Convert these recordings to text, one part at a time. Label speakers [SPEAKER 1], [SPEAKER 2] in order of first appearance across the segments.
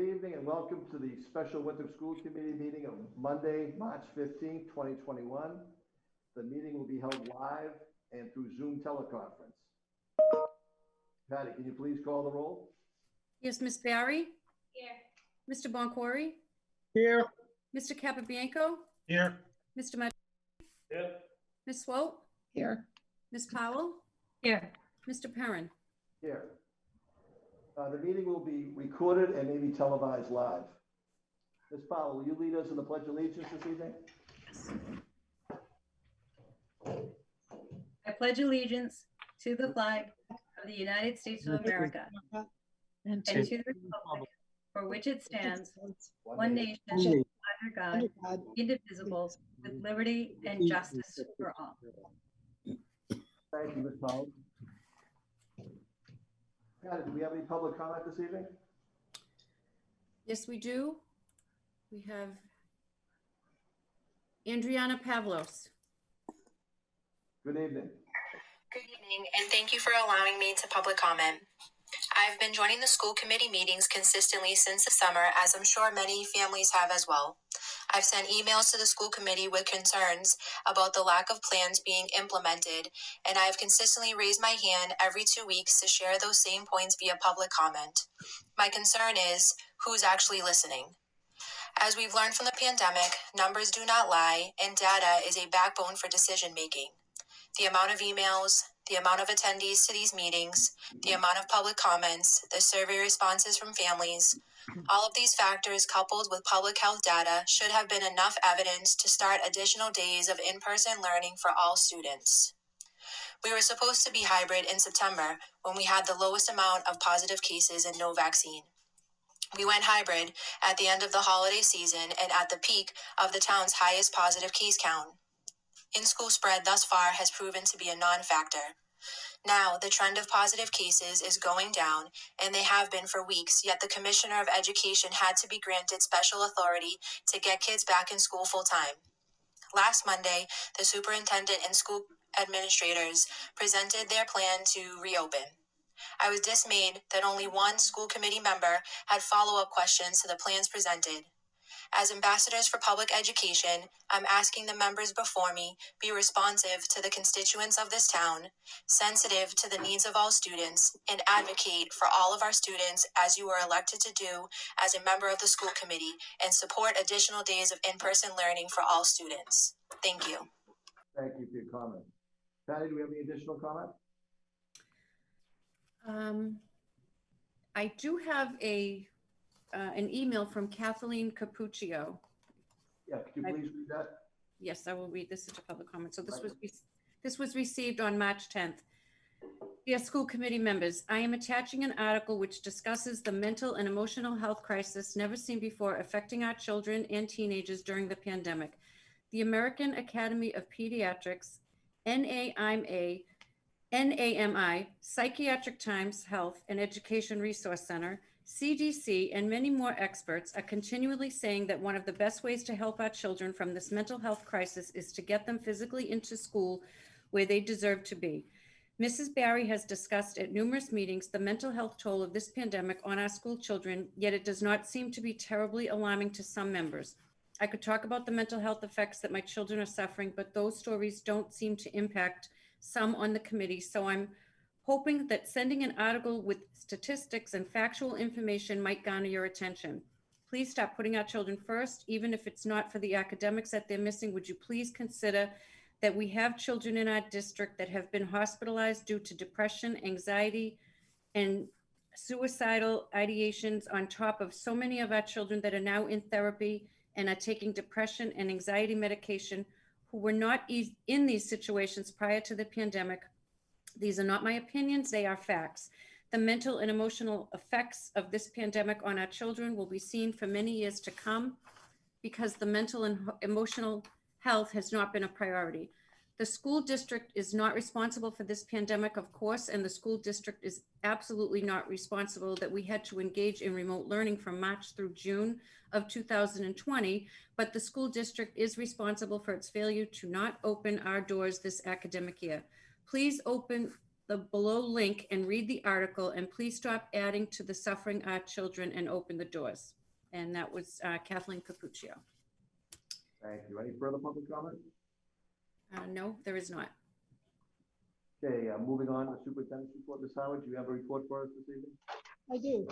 [SPEAKER 1] Good evening and welcome to the special winter school committee meeting of Monday, March 15th, 2021. The meeting will be held live and through Zoom teleconference. Patty, can you please call the roll?
[SPEAKER 2] Yes, Ms. Barry?
[SPEAKER 3] Here.
[SPEAKER 2] Mr. Boncory?
[SPEAKER 4] Here.
[SPEAKER 2] Mr. Capabianco?
[SPEAKER 4] Here.
[SPEAKER 2] Mr. Mad.
[SPEAKER 4] Here.
[SPEAKER 2] Ms. Swope?
[SPEAKER 4] Here.
[SPEAKER 2] Ms. Powell?
[SPEAKER 3] Here.
[SPEAKER 2] Mr. Perrin?
[SPEAKER 1] Here. The meeting will be recorded and may be televised live. Ms. Powell, will you lead us in the Pledge of Allegiance this evening?
[SPEAKER 3] I pledge allegiance to the flag of the United States of America and to the republic for which it stands, one nation, under God, indivisible, with liberty and justice for all.
[SPEAKER 1] Thank you, Ms. Powell. Patty, do we have any public comment this evening?
[SPEAKER 2] Yes, we do. We have Andriana Pavlos.
[SPEAKER 1] Good evening.
[SPEAKER 5] Good evening, and thank you for allowing me to public comment. I've been joining the school committee meetings consistently since the summer, as I'm sure many families have as well. I've sent emails to the school committee with concerns about the lack of plans being implemented, and I've consistently raised my hand every 2 weeks to share those same points via public comment. My concern is who's actually listening. As we've learned from the pandemic, numbers do not lie, and data is a backbone for decision making. The amount of emails, the amount of attendees to these meetings, the amount of public comments, the survey responses from families, all of these factors coupled with public health data should have been enough evidence to start additional days of in-person learning for all students. We were supposed to be hybrid in September when we had the lowest amount of positive cases and no vaccine. We went hybrid at the end of the holiday season and at the peak of the town's highest positive case count. In-school spread thus far has proven to be a non-factor. Now, the trend of positive cases is going down, and they have been for weeks, yet the Commissioner of Education had to be granted special authority to get kids back in school full-time. Last Monday, the superintendent and school administrators presented their plan to reopen. I was dismayed that only one school committee member had follow-up questions to the plans presented. As ambassadors for public education, I'm asking the members before me be responsive to the constituents of this town, sensitive to the needs of all students, and advocate for all of our students as you were elected to do as a member of the school committee, and support additional days of in-person learning for all students. Thank you.
[SPEAKER 1] Thank you for your comment. Patty, do we have any additional comment?
[SPEAKER 2] I do have an email from Kathleen Capuccio.
[SPEAKER 1] Yeah, could you please read that?
[SPEAKER 2] Yes, I will read this into public comment. So this was received on March 10th. Dear school committee members, I am attaching an article which discusses the mental and emotional health crisis never seen before affecting our children and teenagers during the pandemic. The American Academy of Pediatrics, NAMI, Psychiatric Times Health and Education Resource Center, CDC, and many more experts are continually saying that one of the best ways to help our children from this mental health crisis is to get them physically into school where they deserve to be. Mrs. Barry has discussed at numerous meetings the mental health toll of this pandemic on our school children, yet it does not seem to be terribly alarming to some members. I could talk about the mental health effects that my children are suffering, but those stories don't seem to impact some on the committee, so I'm hoping that sending an article with statistics and factual information might garner your attention. Please stop putting our children first, even if it's not for the academics that they're missing. Would you please consider that we have children in our district that have been hospitalized due to depression, anxiety, and suicidal ideations, on top of so many of our children that are now in therapy and are taking depression and anxiety medication, who were not in these situations prior to the pandemic. These are not my opinions, they are facts. The mental and emotional effects of this pandemic on our children will be seen for many years to come because the mental and emotional health has not been a priority. The school district is not responsible for this pandemic, of course, and the school district is absolutely not responsible that we had to engage in remote learning from March through June of 2020, but the school district is responsible for its failure to not open our doors this academic year. Please open the below link and read the article, and please stop adding to the suffering our children and open the doors. And that was Kathleen Capuccio.
[SPEAKER 1] Thank you. Any further public comment?
[SPEAKER 2] No, there is not.
[SPEAKER 1] Okay, moving on to the superintendent's report. Ms. Howard, do you have a report for us this evening?
[SPEAKER 4] I do.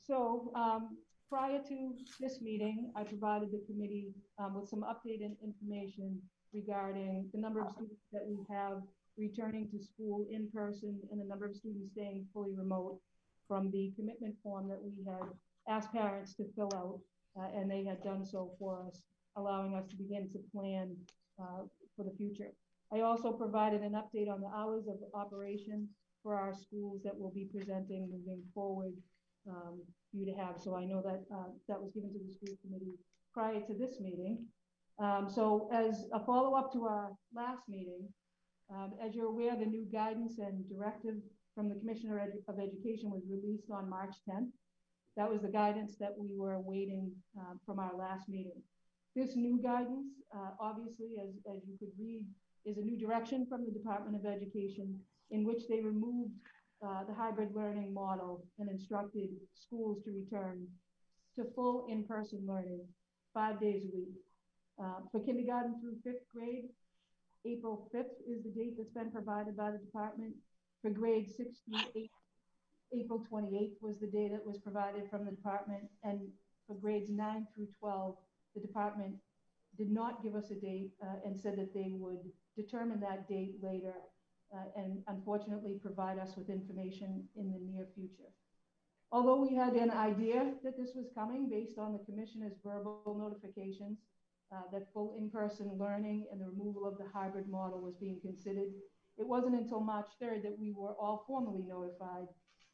[SPEAKER 4] So prior to this meeting, I provided the committee with some updated information regarding the number of students that we have returning to school in person and the number of students staying fully remote from the commitment form that we had asked parents to fill out, and they had done so for us, allowing us to begin to plan for the future. I also provided an update on the hours of operation for our schools that we'll be presenting moving forward for you to have. So I know that that was given to the school committee prior to this meeting. So as a follow-up to our last meeting, as you're aware, the new guidance and directive from the Commissioner of Education was released on March 10th. That was the guidance that we were awaiting from our last meeting. This new guidance, obviously, as you could read, is a new direction from the Department of Education in which they removed the hybrid learning model and instructed schools to return to full in-person learning 5 days a week. For kindergarten through 5th grade, April 5th is the date that's been provided by the department. For grades 6 through 8, April 28th was the day that was provided from the department. And for grades 9 through 12, the department did not give us a date and said that they would determine that date later and unfortunately provide us with information in the near future. Although we had an idea that this was coming based on the commissioner's verbal notifications that full in-person learning and the removal of the hybrid model was being considered, it wasn't until March 3rd that we were all formally notified,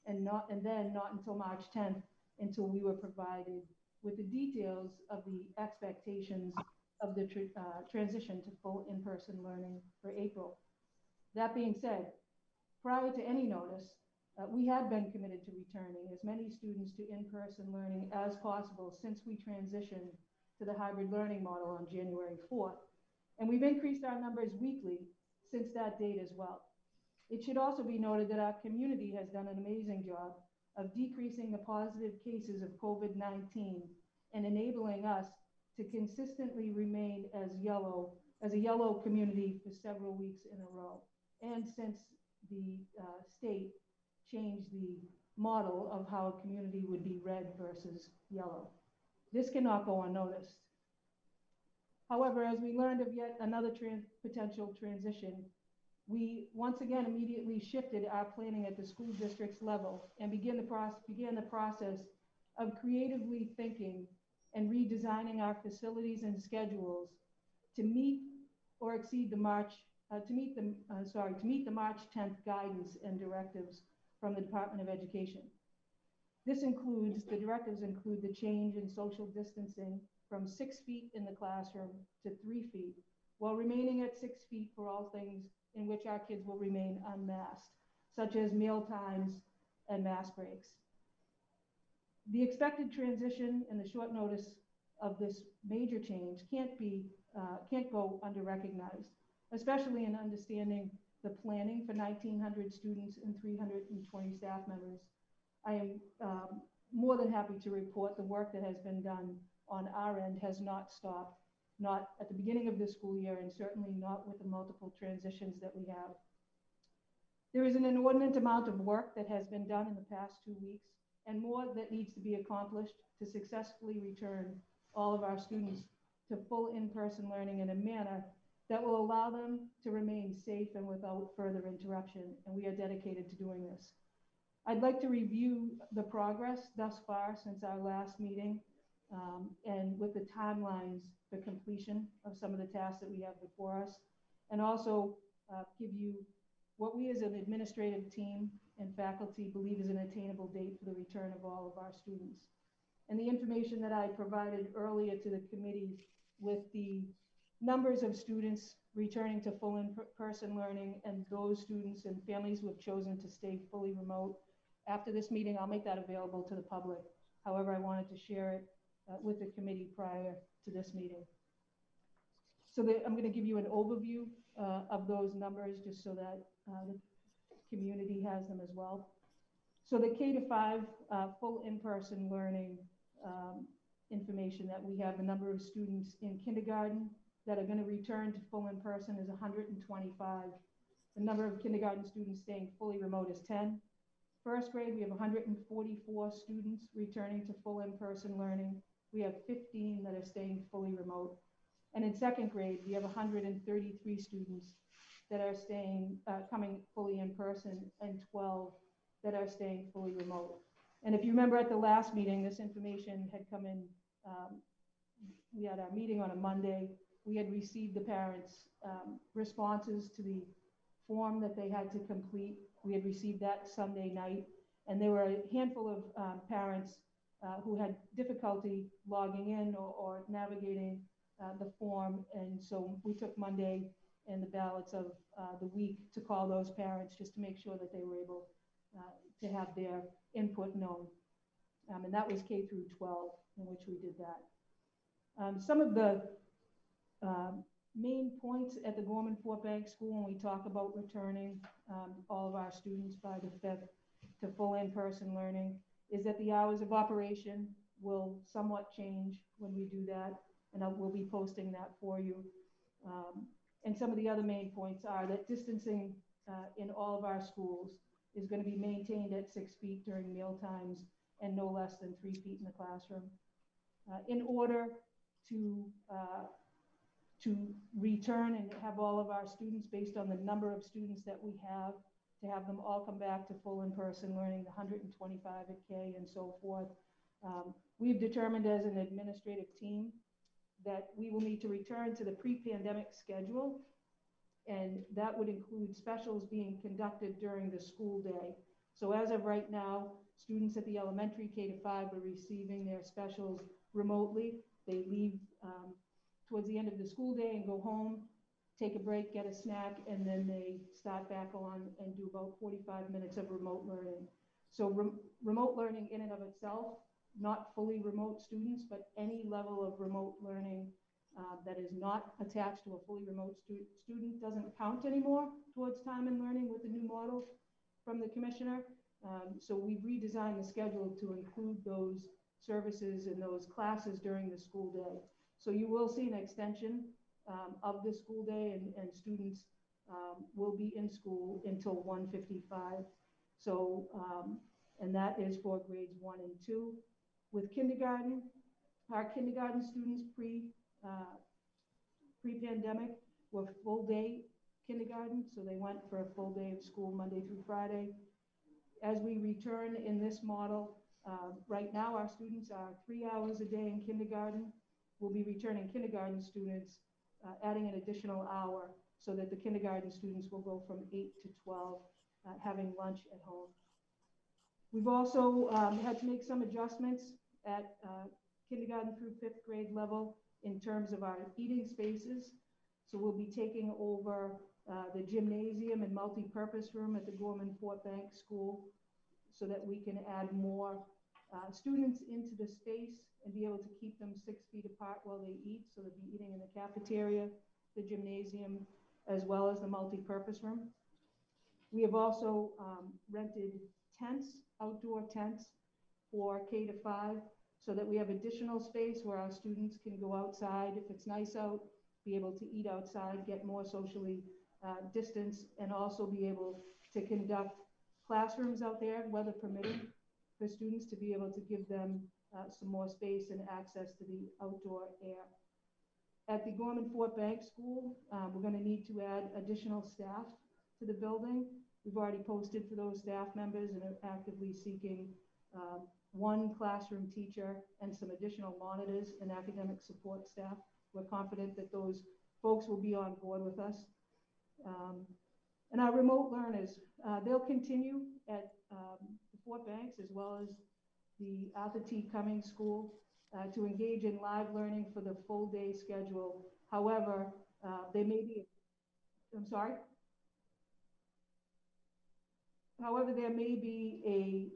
[SPEAKER 4] and then not until March 10th until we were provided with the details of the expectations of the transition to full in-person learning for April. That being said, prior to any notice, we had been committed to returning as many students to in-person learning as possible since we transitioned to the hybrid learning model on January 4th. And we've increased our numbers weekly since that date as well. It should also be noted that our community has done an amazing job of decreasing the positive cases of COVID-19 and enabling us to consistently remain as a yellow community for several weeks in a row. And since the state changed the model of how a community would be red versus yellow. This cannot go unnoticed. However, as we learned of yet another potential transition, we once again immediately shifted our planning at the school district's level and began the process of creatively thinking and redesigning our facilities and schedules to meet or exceed the March 10th guidance and directives from the Department of Education. The directives include the change in social distancing from 6 feet in the classroom to 3 feet, while remaining at 6 feet for all things in which our kids will remain unmasked, such as meal times and mask breaks. The expected transition and the short notice of this major change can't go under-recognized, especially in understanding the planning for 1,900 students and 320 staff members. I am more than happy to report the work that has been done on our end has not stopped, not at the beginning of the school year and certainly not with the multiple transitions that we have. There is an inordinate amount of work that has been done in the past 2 weeks and more that needs to be accomplished to successfully return all of our students to full in-person learning in a manner that will allow them to remain safe and without further interruption, and we are dedicated to doing this. I'd like to review the progress thus far since our last meeting and with the timelines for completion of some of the tasks that we have before us, and also give you what we as an administrative team and faculty believe is an attainable date for the return of all of our students. And the information that I provided earlier to the committee with the numbers of students returning to full in-person learning and those students and families who have chosen to stay fully remote. After this meeting, I'll make that available to the public. However, I wanted to share it with the committee prior to this meeting. So I'm going to give you an overview of those numbers just so that community has them as well. So the K to 5 full in-person learning information that we have, the number of students in kindergarten that are going to return to full in-person is 125. The number of kindergarten students staying fully remote is 10. First grade, we have 144 students returning to full in-person learning. We have 15 that are staying fully remote. And in second grade, we have 133 students that are coming fully in person, and 12 that are staying fully remote. And if you remember at the last meeting, this information had come in. We had our meeting on a Monday. We had received the parents' responses to the form that they had to complete. We had received that Sunday night, and there were a handful of parents who had difficulty logging in or navigating the form. And so we took Monday and the balance of the week to call those parents just to make sure that they were able to have their input known. And that was K through 12, in which we did that. Some of the main points at the Gorman Fort Bank School when we talk about returning all of our students by the 5th to full in-person learning is that the hours of operation will somewhat change when we do that, and we'll be posting that for you. And some of the other main points are that distancing in all of our schools is going to be maintained at 6 feet during meal times and no less than 3 feet in the classroom. In order to return and have all of our students, based on the number of students that we have, to have them all come back to full in-person learning, the 125 at K and so forth. We've determined as an administrative team that we will need to return to the pre-pandemic schedule, and that would include specials being conducted during the school day. So as of right now, students at the elementary K to 5 are receiving their specials remotely. They leave towards the end of the school day and go home, take a break, get a snack, and then they start back on and do about 45 minutes of remote learning. So remote learning in and of itself, not fully remote students, but any level of remote learning that is not attached to a fully remote student doesn't count anymore towards time and learning with the new model from the commissioner. So we've redesigned the schedule to include those services and those classes during the school day. So you will see an extension of the school day, and students will be in school until 1:55. So, and that is for grades 1 and 2. With kindergarten, our kindergarten students pre-pandemic were full day kindergarten. So they went for a full day of school Monday through Friday. As we return in this model, right now our students are 3 hours a day in kindergarten. We'll be returning kindergarten students, adding an additional hour so that the kindergarten students will go from 8 to 12, having lunch at home. We've also had to make some adjustments at kindergarten through 5th grade level in terms of our eating spaces. So we'll be taking over the gymnasium and multi-purpose room at the Gorman Fort Bank School so that we can add more students into the space and be able to keep them 6 feet apart while they eat. So they'll be eating in the cafeteria, the gymnasium, as well as the multi-purpose room. We have also rented tents, outdoor tents for K to 5, so that we have additional space where our students can go outside if it's nice out, be able to eat outside, get more socially distanced, and also be able to conduct classrooms out there, weather permitting, for students to be able to give them some more space and access to the outdoor air. At the Gorman Fort Bank School, we're going to need to add additional staff to the building. We've already posted for those staff members and are actively seeking one classroom teacher and some additional monitors and academic support staff. We're confident that those folks will be on board with us. And our remote learners, they'll continue at the Fort Banks as well as the Arthur T. Cummings School to engage in live learning for the full day schedule. However, they may be, However, there may be a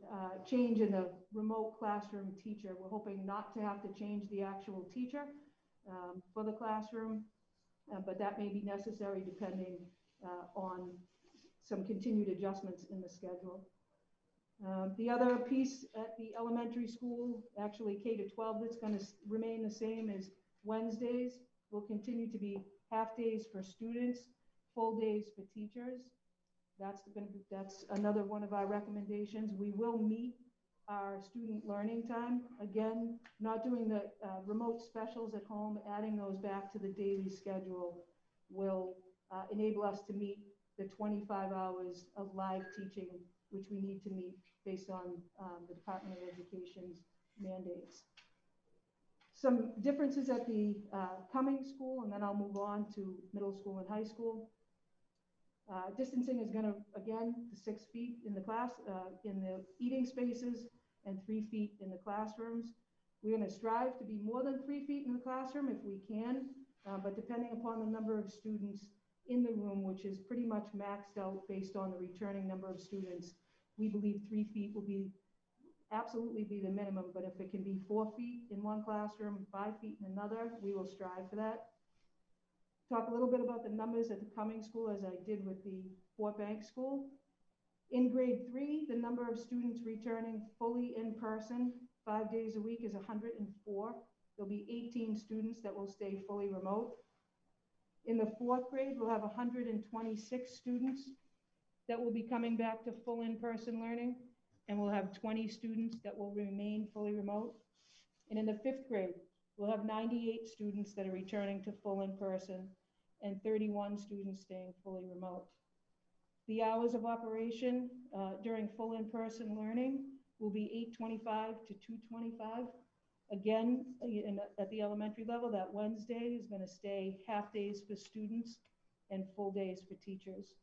[SPEAKER 4] change in the remote classroom teacher. We're hoping not to have to change the actual teacher for the classroom, but that may be necessary depending on some continued adjustments in the schedule. The other piece at the elementary school, actually K to 12, that's going to remain the same as Wednesdays will continue to be half days for students, full days for teachers. That's another one of our recommendations. We will meet our student learning time. Again, not doing the remote specials at home, adding those back to the daily schedule will enable us to meet the 25 hours of live teaching, which we need to meet based on the Department of Education's mandates. Some differences at the Cummings School, and then I'll move on to middle school and high school. Distancing is going to, again, to 6 feet in the class, in the eating spaces, and 3 feet in the classrooms. We're going to strive to be more than 3 feet in the classroom if we can, but depending upon the number of students in the room, which is pretty much maxed out based on the returning number of students, we believe 3 feet will absolutely be the minimum, but if it can be 4 feet in one classroom, 5 feet in another, we will strive for that. Talk a little bit about the numbers at the Cummings School as I did with the Fort Bank School. In grade 3, the number of students returning fully in person 5 days a week is 104. There'll be 18 students that will stay fully remote. In the 4th grade, we'll have 126 students that will be coming back to full in-person learning, and we'll have 20 students that will remain fully remote. And in the 5th grade, we'll have 98 students that are returning to full in-person and 31 students staying fully remote. The hours of operation during full in-person learning will be 8:25 to 2:25. Again, at the elementary level, that Wednesday is going to stay half days for students and full days for teachers.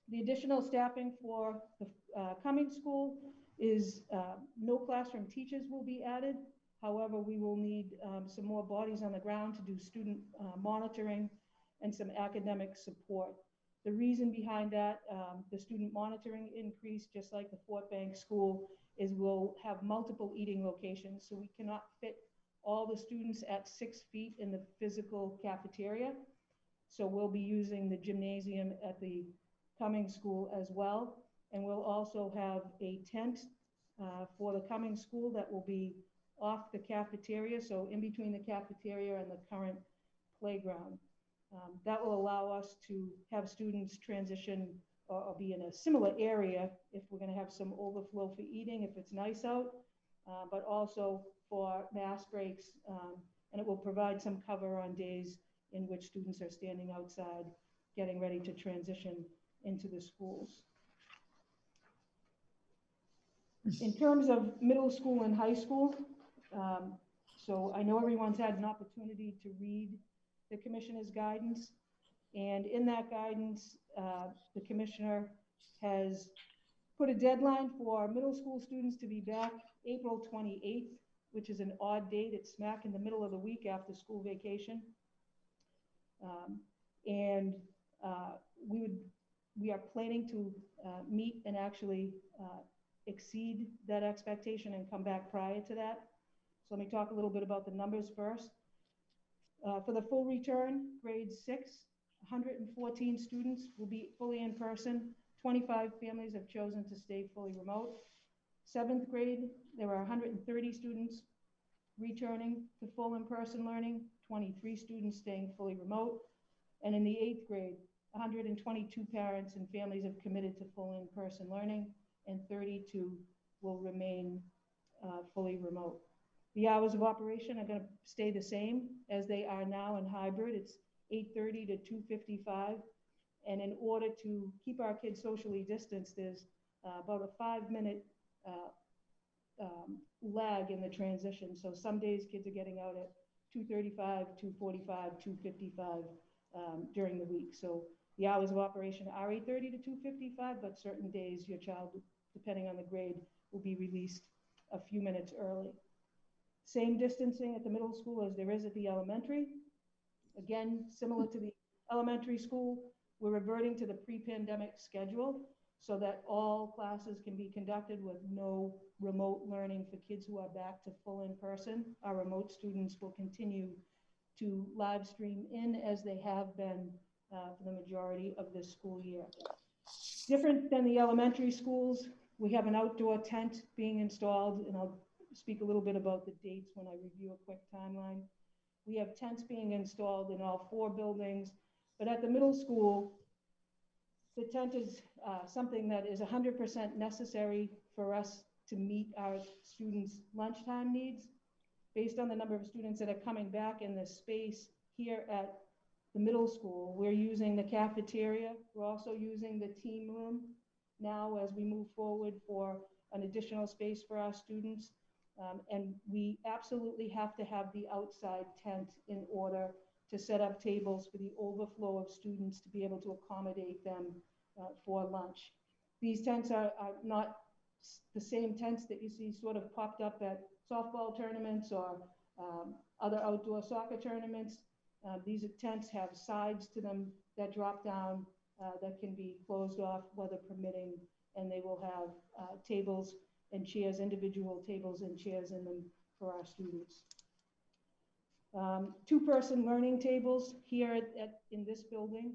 [SPEAKER 4] The additional staffing for the Cummings School is no classroom teachers will be added. However, we will need some more bodies on the ground to do student monitoring and some academic support. The reason behind that, the student monitoring increase, just like the Fort Bank School, is we'll have multiple eating locations. So we cannot fit all the students at 6 feet in the physical cafeteria. So we'll be using the gymnasium at the Cummings School as well. And we'll also have a tent for the Cummings School that will be off the cafeteria, so in between the cafeteria and the current playground. That will allow us to have students transition or be in a similar area if we're going to have some overflow for eating, if it's nice out, but also for mass breaks, and it will provide some cover on days in which students are standing outside getting ready to transition into the schools. In terms of middle school and high school, so I know everyone's had an opportunity to read the commissioner's guidance, and in that guidance, the commissioner has put a deadline for middle school students to be back April 28th, which is an odd date. It's smack in the middle of the week after school vacation. We are planning to meet and actually exceed that expectation and come back prior to that. So let me talk a little bit about the numbers first. For the full return, grade 6, 114 students will be fully in person. 25 families have chosen to stay fully remote. 7th grade, there are 130 students returning to full in-person learning, 23 students staying fully remote. And in the 8th grade, 122 parents and families have committed to full in-person learning, and 32 will remain fully remote. The hours of operation are going to stay the same as they are now in hybrid. It's 8:30 to 2:55. And in order to keep our kids socially distanced, there's about a 5-minute lag in the transition. So some days kids are getting out at 2:35, 2:45, 2:55 during the week. So the hours of operation are 8:30 to 2:55, but certain days your child, depending on the grade, will be released a few minutes early. Same distancing at the middle school as there is at the elementary. Again, similar to the elementary school, we're reverting to the pre-pandemic schedule so that all classes can be conducted with no remote learning for kids who are back to full in person. Our remote students will continue to live stream in as they have been for the majority of this school year. Different than the elementary schools, we have an outdoor tent being installed, and I'll speak a little bit about the dates when I review a quick timeline. We have tents being installed in all 4 buildings, but at the middle school, the tent is something that is 100% necessary for us to meet our students' lunchtime needs. Based on the number of students that are coming back in this space here at the middle school, we're using the cafeteria. We're also using the team room now as we move forward for an additional space for our students. And we absolutely have to have the outside tent in order to set up tables for the overflow of students to be able to accommodate them for lunch. These tents are not the same tents that you see sort of popped up at softball tournaments or other outdoor soccer tournaments. These tents have sides to them that drop down that can be closed off, weather permitting, and they will have tables and chairs, individual tables and chairs in them for our students. 2-person learning tables here in this building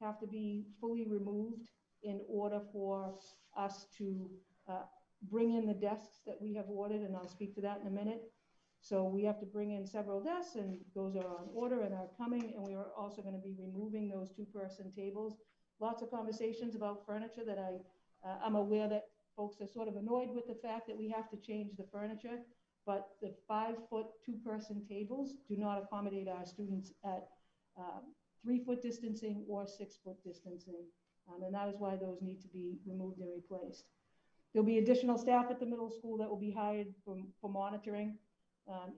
[SPEAKER 4] have to be fully removed in order for us to bring in the desks that we have ordered, and I'll speak to that in a minute. So we have to bring in several desks, and those are on order and are coming, and we are also going to be removing those 2-person tables. Lots of conversations about furniture that I'm aware that folks are sort of annoyed with the fact that we have to change the furniture, but the 5-foot 2-person tables do not accommodate our students at 3-foot distancing or 6-foot distancing. And that is why those need to be removed and replaced. There'll be additional staff at the middle school that will be hired for monitoring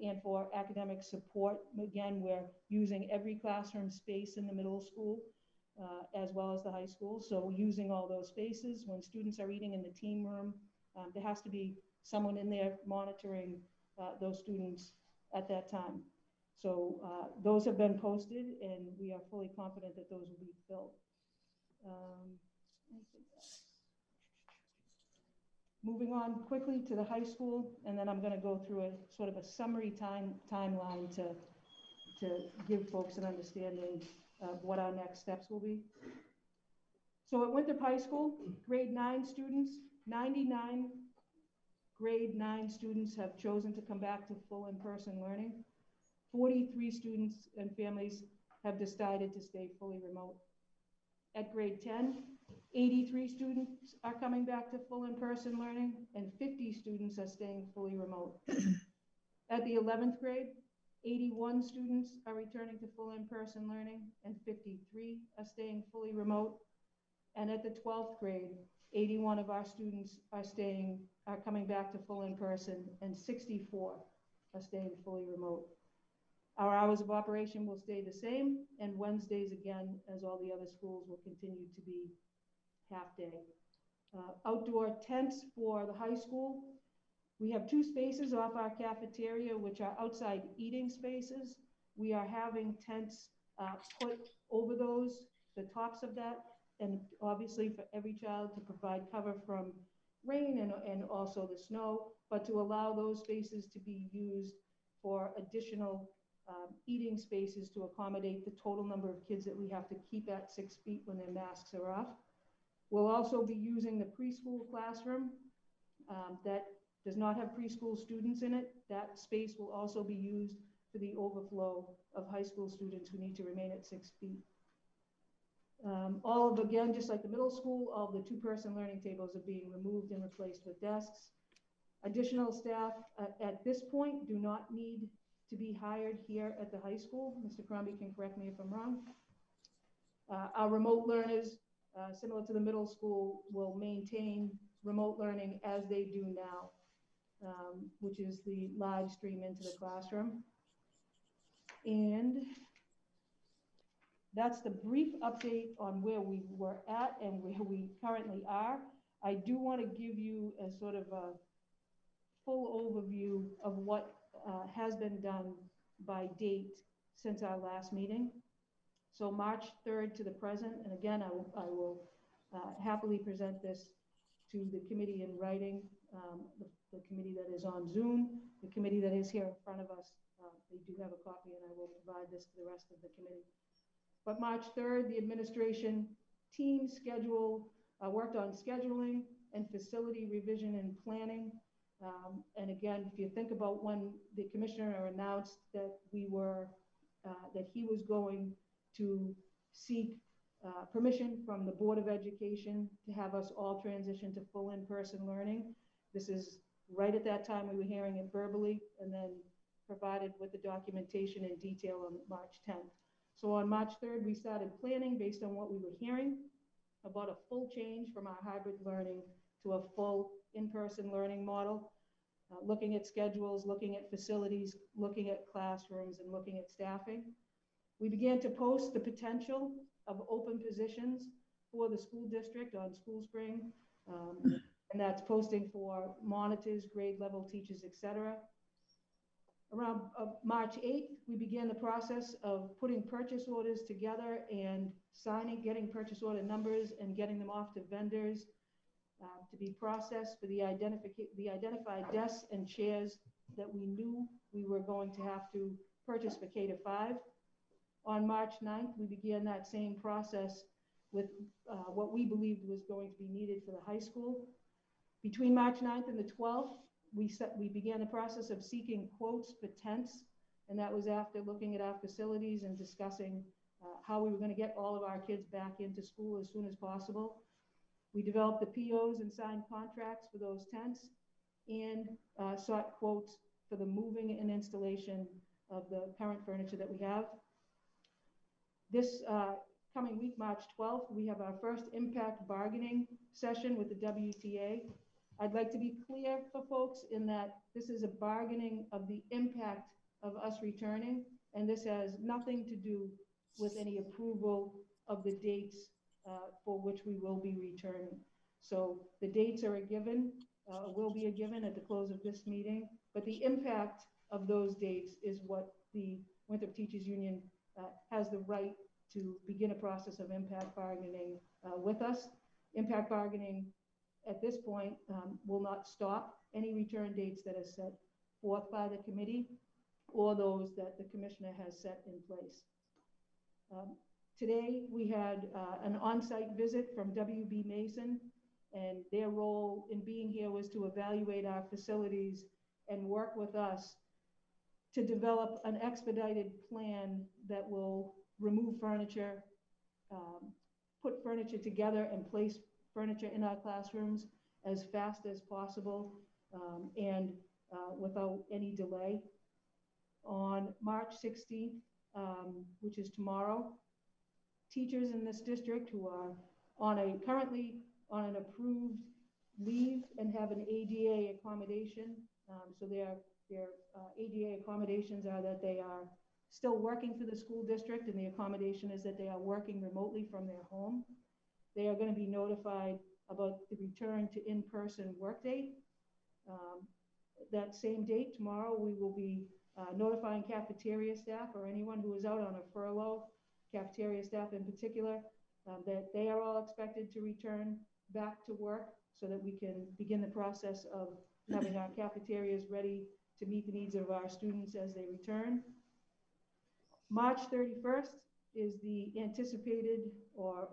[SPEAKER 4] and for academic support. Again, we're using every classroom space in the middle school as well as the high school. So using all those spaces, when students are eating in the team room, there has to be someone in there monitoring those students at that time. So those have been posted, and we are fully confident that those will be filled. Moving on quickly to the high school, and then I'm going to go through a sort of a summary timeline to give folks an understanding of what our next steps will be. So at Winthrop High School, grade 9 students, 99 grade 9 students have chosen to come back to full in-person learning. 43 students and families have decided to stay fully remote. At grade 10, 83 students are coming back to full in-person learning, and 50 students are staying fully remote. At the 11th grade, 81 students are returning to full in-person learning, and 53 are staying fully remote. And at the 12th grade, 81 of our students are coming back to full in-person, and 64 are staying fully remote. Our hours of operation will stay the same, and Wednesdays, again, as all the other schools, will continue to be half-day. Outdoor tents for the high school. We have 2 spaces off our cafeteria, which are outside eating spaces. We are having tents put over those, the tops of that, and obviously for every child to provide cover from rain and also the snow, but to allow those spaces to be used for additional eating spaces to accommodate the total number of kids that we have to keep at 6 feet when their masks are off. We'll also be using the preschool classroom that does not have preschool students in it. That space will also be used for the overflow of high school students who need to remain at 6 feet. All of, again, just like the middle school, all of the 2-person learning tables are being removed and replaced with desks. Additional staff at this point do not need to be hired here at the high school. Mr. Crombie can correct me if I'm wrong. Our remote learners, similar to the middle school, will maintain remote learning as they do now, which is the live stream into the classroom. And that's the brief update on where we were at and where we currently are. I do want to give you a sort of a full overview of what has been done by date since our last meeting. So March 3rd to the present, and again, I will happily present this to the committee in writing, the committee that is on Zoom, the committee that is here in front of us. They do have a copy, and I will provide this to the rest of the committee. But March 3rd, the administration team schedule I worked on scheduling and facility revision and planning. And again, if you think about when the commissioner announced that we were, that he was going to seek permission from the Board of Education to have us all transition to full in-person learning. This is right at that time we were hearing it verbally and then provided with the documentation in detail on March 10th. So on March 3rd, we started planning based on what we were hearing about a full change from our hybrid learning to a full in-person learning model, looking at schedules, looking at facilities, looking at classrooms, and looking at staffing. We began to post the potential of open positions for the school district on SchoolSpring, and that's posting for monitors, grade level teachers, etc. Around March 8th, we began the process of putting purchase orders together and getting purchase order numbers and getting them off to vendors to be processed for the identified desks and chairs that we knew we were going to have to purchase for K-5. On March 9th, we began that same process with what we believed was going to be needed for the high school. Between March 9th and the 12th, we began the process of seeking quotes for tents, and that was after looking at our facilities and discussing how we were going to get all of our kids back into school as soon as possible. We developed the POs and signed contracts for those tents and sought quotes for the moving and installation of the current furniture that we have. This coming week, March 12th, we have our first impact bargaining session with the WTA. I'd like to be clear for folks in that this is a bargaining of the impact of us returning, and this has nothing to do with any approval of the dates for which we will be returning. So the dates are a given, will be a given at the close of this meeting, but the impact of those dates is what the Winthrop Teachers Union has the right to begin a process of impact bargaining with us. Impact bargaining at this point will not stop any return dates that are set forth by the committee or those that the commissioner has set in place. Today we had an on-site visit from WB Mason, and their role in being here was to evaluate our facilities and work with us to develop an expedited plan that will remove furniture, put furniture together and place furniture in our classrooms as fast as possible and without any delay. On March 16th, which is tomorrow, teachers in this district who are currently on an approved leave and have an ADA accommodation. So their ADA accommodations are that they are still working for the school district, and the accommodation is that they are working remotely from their home. They are going to be notified about the return to in-person work date. That same date, tomorrow, we will be notifying cafeteria staff or anyone who is out on a furlough, cafeteria staff in particular, that they are all expected to return back to work so that we can begin the process of having our cafeterias ready to meet the needs of our students as they return. March 31st is the anticipated or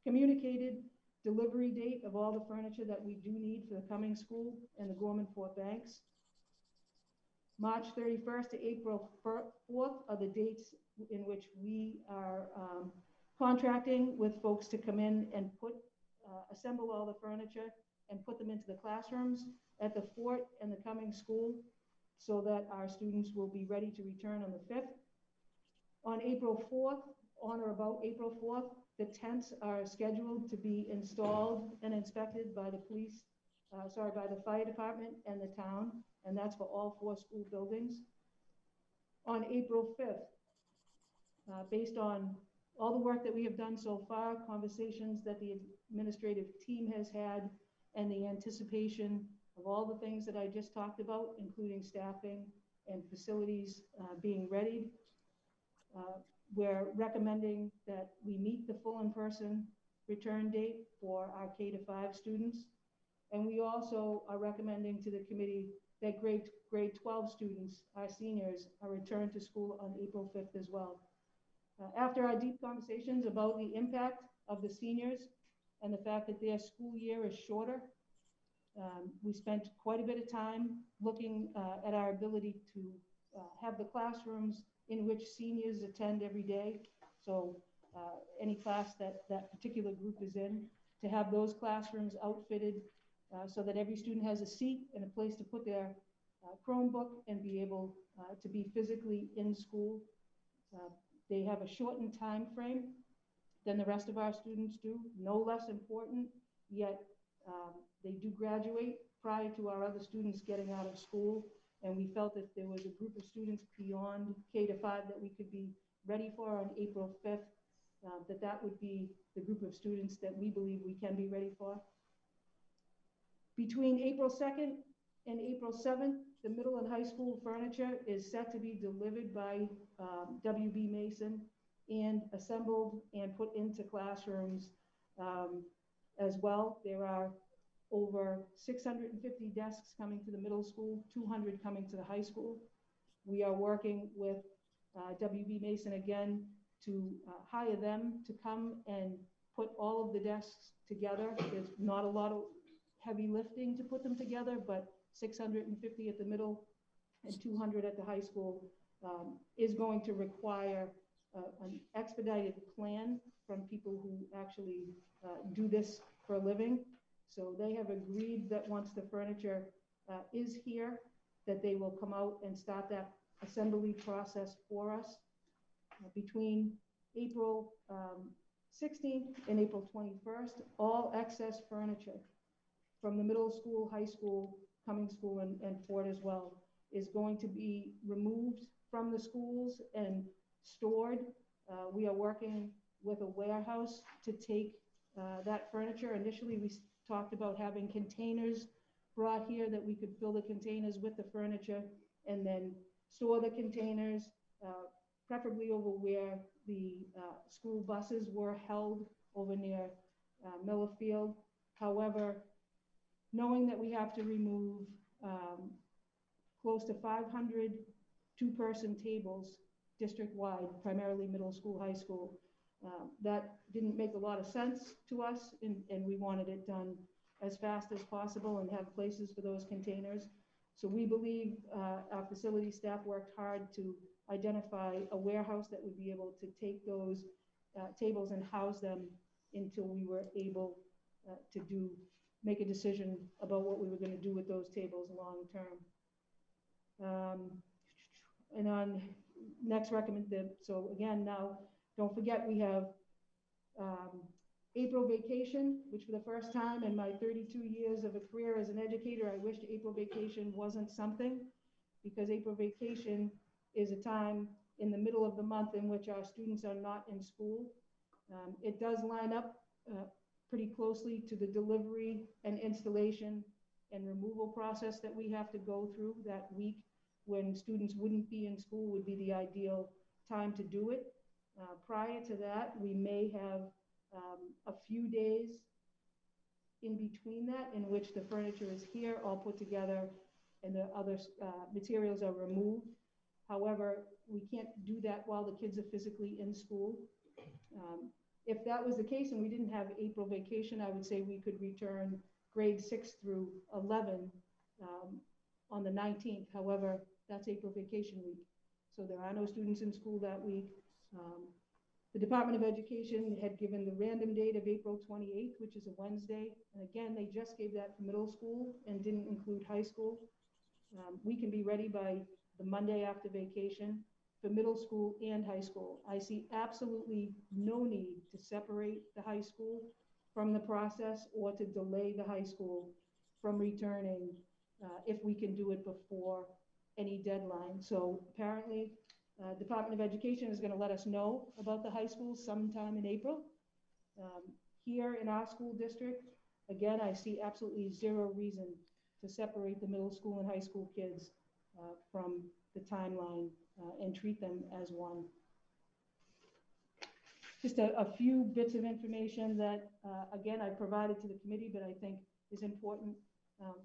[SPEAKER 4] communicated delivery date of all the furniture that we do need for the coming school and the Gorman-Fort Banks. March 31st to April 4th are the dates in which we are contracting with folks to come in and assemble all the furniture and put them into the classrooms at the fort and the coming school so that our students will be ready to return on the 5th. On April 4th, on or about April 4th, the tents are scheduled to be installed and inspected by the by the fire department and the town, and that's for all 4 school buildings. On April 5th, based on all the work that we have done so far, conversations that the administrative team has had, and the anticipation of all the things that I just talked about, including staffing and facilities being readied, we're recommending that we meet the full in-person return date for our K-5 students. And we also are recommending to the committee that grade 12 students, our seniors, are returned to school on April 5th as well. After our deep conversations about the impact of the seniors, and the fact that their school year is shorter. We spent quite a bit of time looking at our ability to have the classrooms in which seniors attend every day. So any class that that particular group is in, to have those classrooms outfitted so that every student has a seat and a place to put their Chromebook and be able to be physically in school. They have a shortened time frame than the rest of our students do, no less important, yet they do graduate prior to our other students getting out of school. And we felt that there was a group of students beyond K-5 that we could be ready for on April 5th, that would be the group of students that we believe we can be ready for. Between April 2nd and April 7th, the middle and high school furniture is set to be delivered by WB Mason and assembled and put into classrooms as well. There are over 650 desks coming to the middle school, 200 coming to the high school. We are working with WB Mason again to hire them to come and put all of the desks together. There's not a lot of heavy lifting to put them together, but 650 at the middle and 200 at the high school is going to require an expedited plan from people who actually do this for a living. So they have agreed that once the furniture is here, that they will come out and start that assembly process for us. Between April 16th and April 21st, all excess furniture from the middle school, high school, Cummings School, and Ford as well, is going to be removed from the schools and stored. We are working with a warehouse to take that furniture. Initially, we talked about having containers brought here that we could fill the containers with the furniture and then store the containers, preferably over where the school buses were held over near Miller Field. However, knowing that we have to remove close to 500 two-person tables district-wide, primarily middle school, high school, that didn't make a lot of sense to us, and we wanted it done as fast as possible and have places for those containers. So we believe our facility staff worked hard to identify a warehouse that would be able to take those tables and house them until we were able to make a decision about what we were going to do with those tables long term. And on next recommended, so again, now don't forget we have April vacation, which for the first time in my 32 years of a career as an educator, I wished April vacation wasn't something, because April vacation is a time in the middle of the month in which our students are not in school. It does line up pretty closely to the delivery and installation and removal process that we have to go through. That week when students wouldn't be in school would be the ideal time to do it. Prior to that, we may have a few days in between that in which the furniture is here all put together and the other materials are removed. However, we can't do that while the kids are physically in school. If that was the case and we didn't have April vacation, I would say we could return grade 6 through 11 on the 19th. However, that's April vacation week. So there are no students in school that week. The Department of Education had given the random date of April 28th, which is a Wednesday. And again, they just gave that for middle school and didn't include high school. We can be ready by the Monday after vacation for middle school and high school. I see absolutely no need to separate the high school from the process or to delay the high school from returning if we can do it before any deadline. So apparently, Department of Education is going to let us know about the high school sometime in April. Here in our school district, again, I see absolutely zero reason to separate the middle school and high school kids from the timeline and treat them as one. Just a few bits of information that, again, I provided to the committee, but I think is important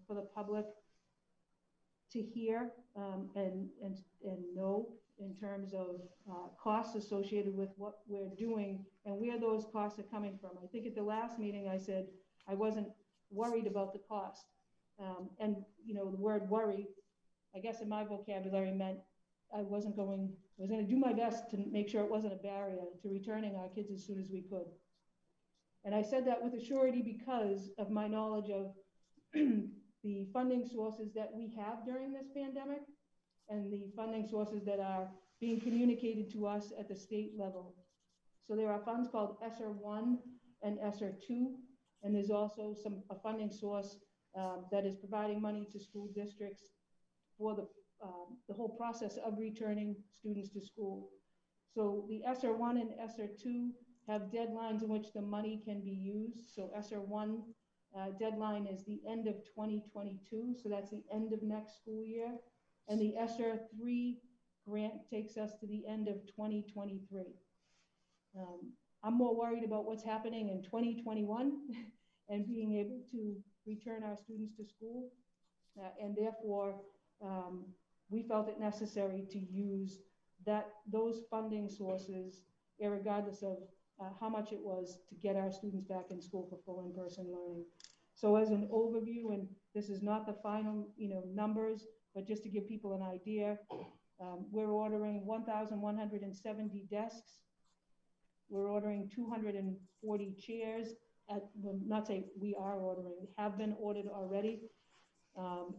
[SPEAKER 4] for the public. to hear and know in terms of costs associated with what we're doing and where those costs are coming from. I think at the last meeting I said I wasn't worried about the cost. And you know, the word worry, I guess in my vocabulary meant I was going to do my best to make sure it wasn't a barrier to returning our kids as soon as we could. And I said that with a surety because of my knowledge of the funding sources that we have during this pandemic and the funding sources that are being communicated to us at the state level. So there are funds called ESSER 1 and ESSER 2, and there's also a funding source that is providing money to school districts for the whole process of returning students to school. So the ESSER 1 and ESSER 2 have deadlines in which the money can be used. So ESSER 1 deadline is the end of 2022, so that's the end of next school year. And the ESSER 3 grant takes us to the end of 2023. I'm more worried about what's happening in 2021 and being able to return our students to school. And therefore, we felt it necessary to use those funding sources, regardless of how much it was to get our students back in school for full in-person learning. So as an overview, and this is not the final numbers, but just to give people an idea, we're ordering 1,170 desks. We're ordering 240 chairs. Well, not say we are ordering, have been ordered already.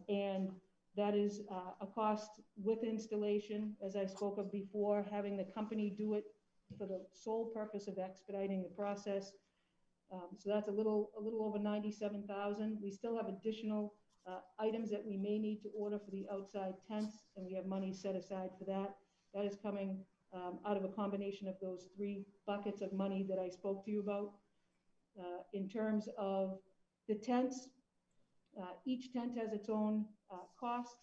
[SPEAKER 4] And that is a cost with installation, as I spoke of before, having the company do it for the sole purpose of expediting the process. So that's a little over 97,000. We still have additional items that we may need to order for the outside tents, and we have money set aside for that. That is coming out of a combination of those 3 buckets of money that I spoke to you about. In terms of the tents, each tent has its own cost,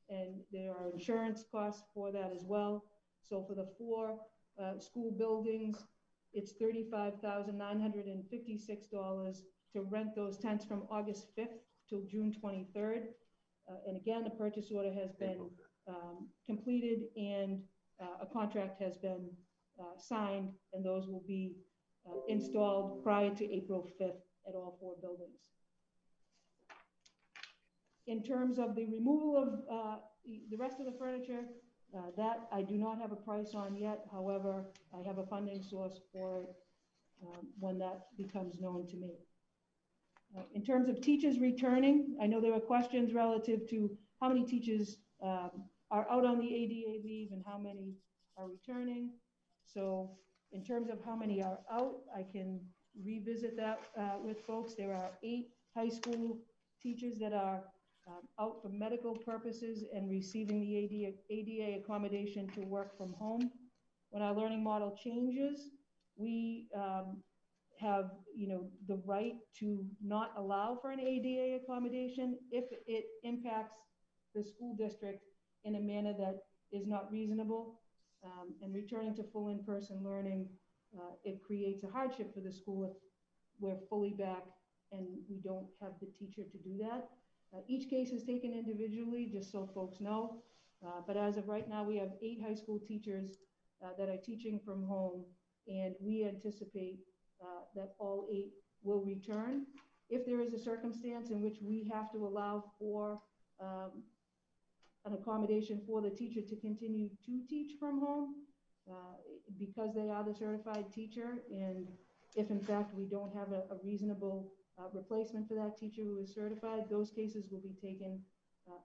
[SPEAKER 4] and there are insurance costs for that as well. So for the 4 school buildings, it's $35,956 to rent those tents from August 5th till June 23rd. And again, the purchase order has been completed and a contract has been signed, and those will be installed prior to April 5th at all 4 buildings. In terms of the removal of the rest of the furniture, that I do not have a price on yet. However, I have a funding source for it when that becomes known to me. In terms of teachers returning, I know there are questions relative to how many teachers are out on the ADA leave and how many are returning. So in terms of how many are out, I can revisit that with folks. There are 8 high school teachers that are out for medical purposes and receiving the ADA accommodation to work from home. When our learning model changes, we have the right to not allow for an ADA accommodation if it impacts the school district in a manner that is not reasonable. And returning to full in-person learning, it creates a hardship for the school if we're fully back and we don't have the teacher to do that. Each case is taken individually, just so folks know. But as of right now, we have 8 high school teachers that are teaching from home, and we anticipate that all 8 will return. If there is a circumstance in which we have to allow for an accommodation for the teacher to continue to teach from home because they are the certified teacher, and if in fact we don't have a reasonable replacement for that teacher who is certified, those cases will be taken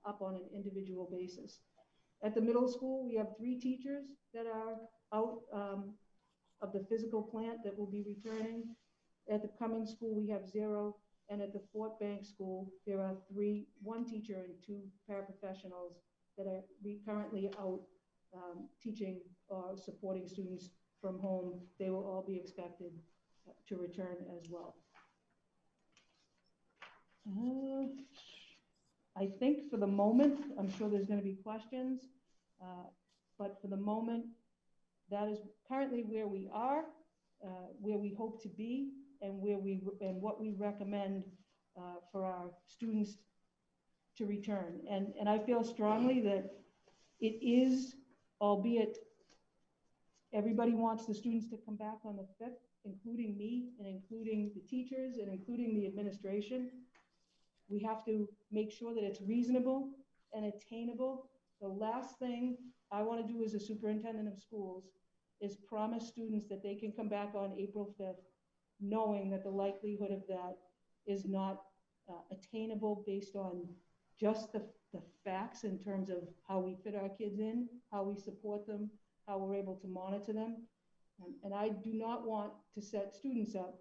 [SPEAKER 4] up on an individual basis. At the middle school, we have 3 teachers that are out of the physical plant that will be returning. At the Cummings School, we have 0. And at the Fort Bank School, there are 1 teacher and 2 paraprofessionals that are currently out teaching or supporting students from home. They will all be expected to return as well. I think for the moment, I'm sure there's going to be questions, but for the moment, that is currently where we are, where we hope to be, and what we recommend for our students to return. And I feel strongly that it is, albeit everybody wants the students to come back on the 5th, including me and including the teachers and including the administration. We have to make sure that it's reasonable and attainable. The last thing I want to do as a superintendent of schools is promise students that they can come back on April 5th, knowing that the likelihood of that is not attainable based on just the facts in terms of how we fit our kids in, how we support them, how we're able to monitor them. And I do not want to set students up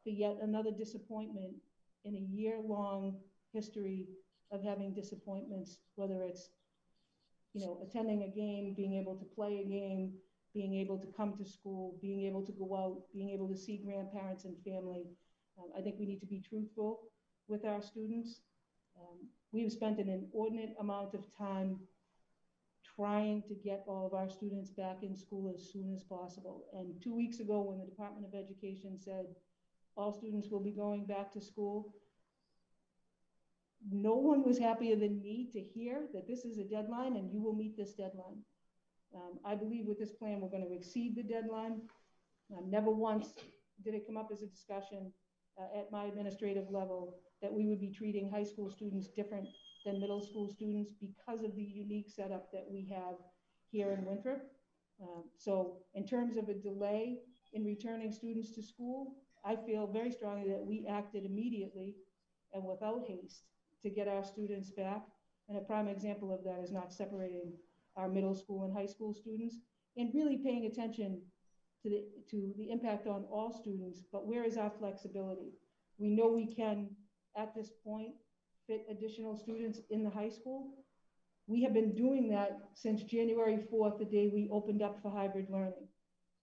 [SPEAKER 4] for yet another disappointment in a year-long history of having disappointments, whether it's, attending a game, being able to play a game, being able to come to school, being able to go out, being able to see grandparents and family. I think we need to be truthful with our students. We've spent an inordinate amount of time trying to get all of our students back in school as soon as possible. And 2 weeks ago, when the Department of Education said all students will be going back to school, no one was happier than me to hear that this is a deadline and you will meet this deadline. I believe with this plan, we're going to exceed the deadline. Never once did it come up as a discussion at my administrative level that we would be treating high school students different than middle school students because of the unique setup that we have here in Winthrop. So in terms of a delay in returning students to school, I feel very strongly that we acted immediately and without haste to get our students back. And a prime example of that is not separating our middle school and high school students and really paying attention to the impact on all students, but where is our flexibility? We know we can, at this point, fit additional students in the high school. We have been doing that since January 4th, the day we opened up for hybrid learning.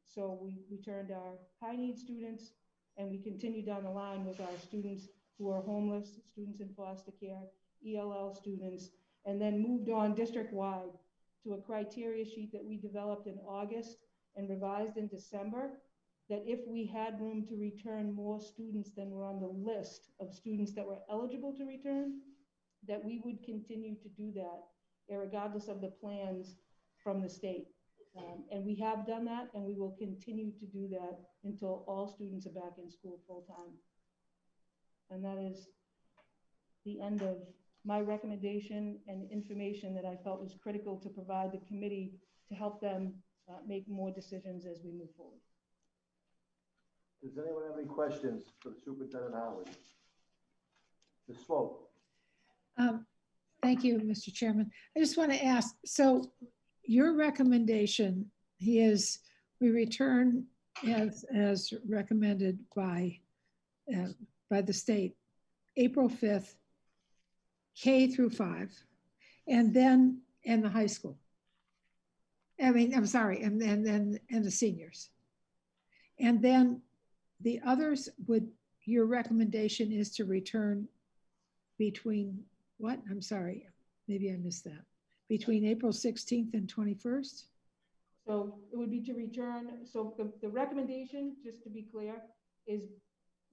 [SPEAKER 4] So we returned our high need students and we continue down the line with our students who are homeless, students in foster care, ELL students, and then moved on district-wide to a criteria sheet that we developed in August and revised in December, that if we had room to return more students than were on the list of students that were eligible to return, that we would continue to do that, regardless of the plans from the state. And we have done that, and we will continue to do that until all students are back in school full-time. And that is the end of my recommendation and information that I felt was critical to provide the committee to help them make more decisions as we move forward.
[SPEAKER 1] Does anyone have any questions for Superintendent Howard? Ms. Swope.
[SPEAKER 6] Thank you, Mr. Chairman. I just want to ask, so your recommendation is we return as recommended by the state, April 5th, K through 5, and then in the high school. I'm sorry, and the seniors. And then the others your recommendation is to return between what? I'm sorry, maybe I missed that. Between April 16th and 21st?
[SPEAKER 4] So it would be to return. So the recommendation, just to be clear, is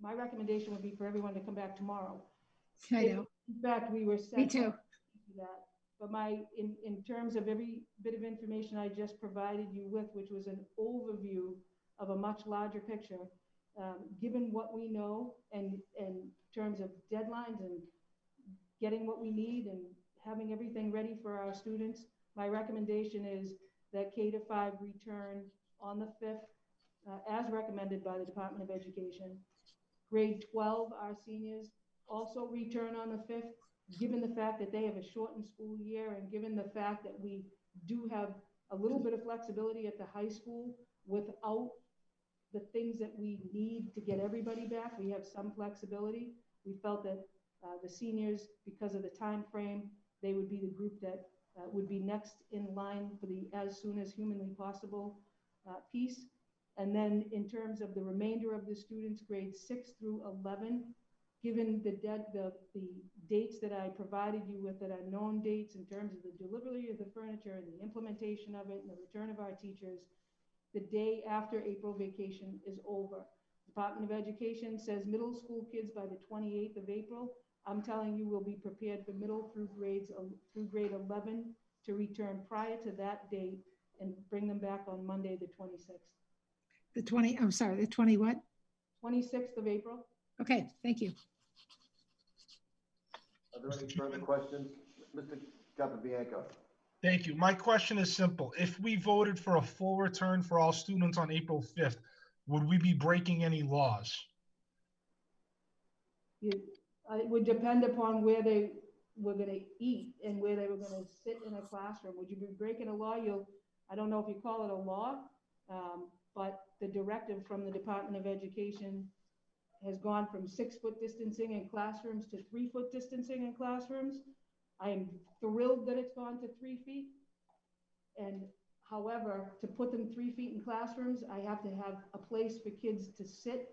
[SPEAKER 4] my recommendation would be for everyone to come back tomorrow.
[SPEAKER 6] I know.
[SPEAKER 4] In fact, we were set
[SPEAKER 6] Me too.
[SPEAKER 4] that. But in terms of every bit of information I just provided you with, which was an overview of a much larger picture, given what we know and in terms of deadlines and getting what we need and having everything ready for our students, my recommendation is that K-5 return on the 5th, as recommended by the Department of Education. Grade 12, our seniors, also return on the 5th, given the fact that they have a shortened school year and given the fact that we do have a little bit of flexibility at the high school without the things that we need to get everybody back. We have some flexibility. We felt that the seniors, because of the time frame, they would be the group that would be next in line for the as soon as humanly possible piece. And then in terms of the remainder of the students, grades 6 through 11, given the dates that I provided you with that are known dates in terms of the delivery of the furniture and the implementation of it and the return of our teachers, the day after April vacation is over. Department of Education says middle school kids by the 28th of April. I'm telling you, we'll be prepared for middle through grade 11 to return prior to that date and bring them back on Monday, the 26th.
[SPEAKER 6] The 20, I'm sorry, the 20 what?
[SPEAKER 4] 26th of April.
[SPEAKER 6] Okay, thank you.
[SPEAKER 1] Are there any further questions? Mr. Capabianco?
[SPEAKER 7] Thank you. My question is simple. If we voted for a full return for all students on April 5th, would we be breaking any laws?
[SPEAKER 4] It would depend upon where they were going to eat and where they were going to sit in a classroom. Would you be breaking a law? I don't know if you call it a law, but the directive from the Department of Education has gone from 6-foot distancing in classrooms to 3-foot distancing in classrooms. I am thrilled that it's gone to 3 feet. And however, to put them 3 feet in classrooms, I have to have a place for kids to sit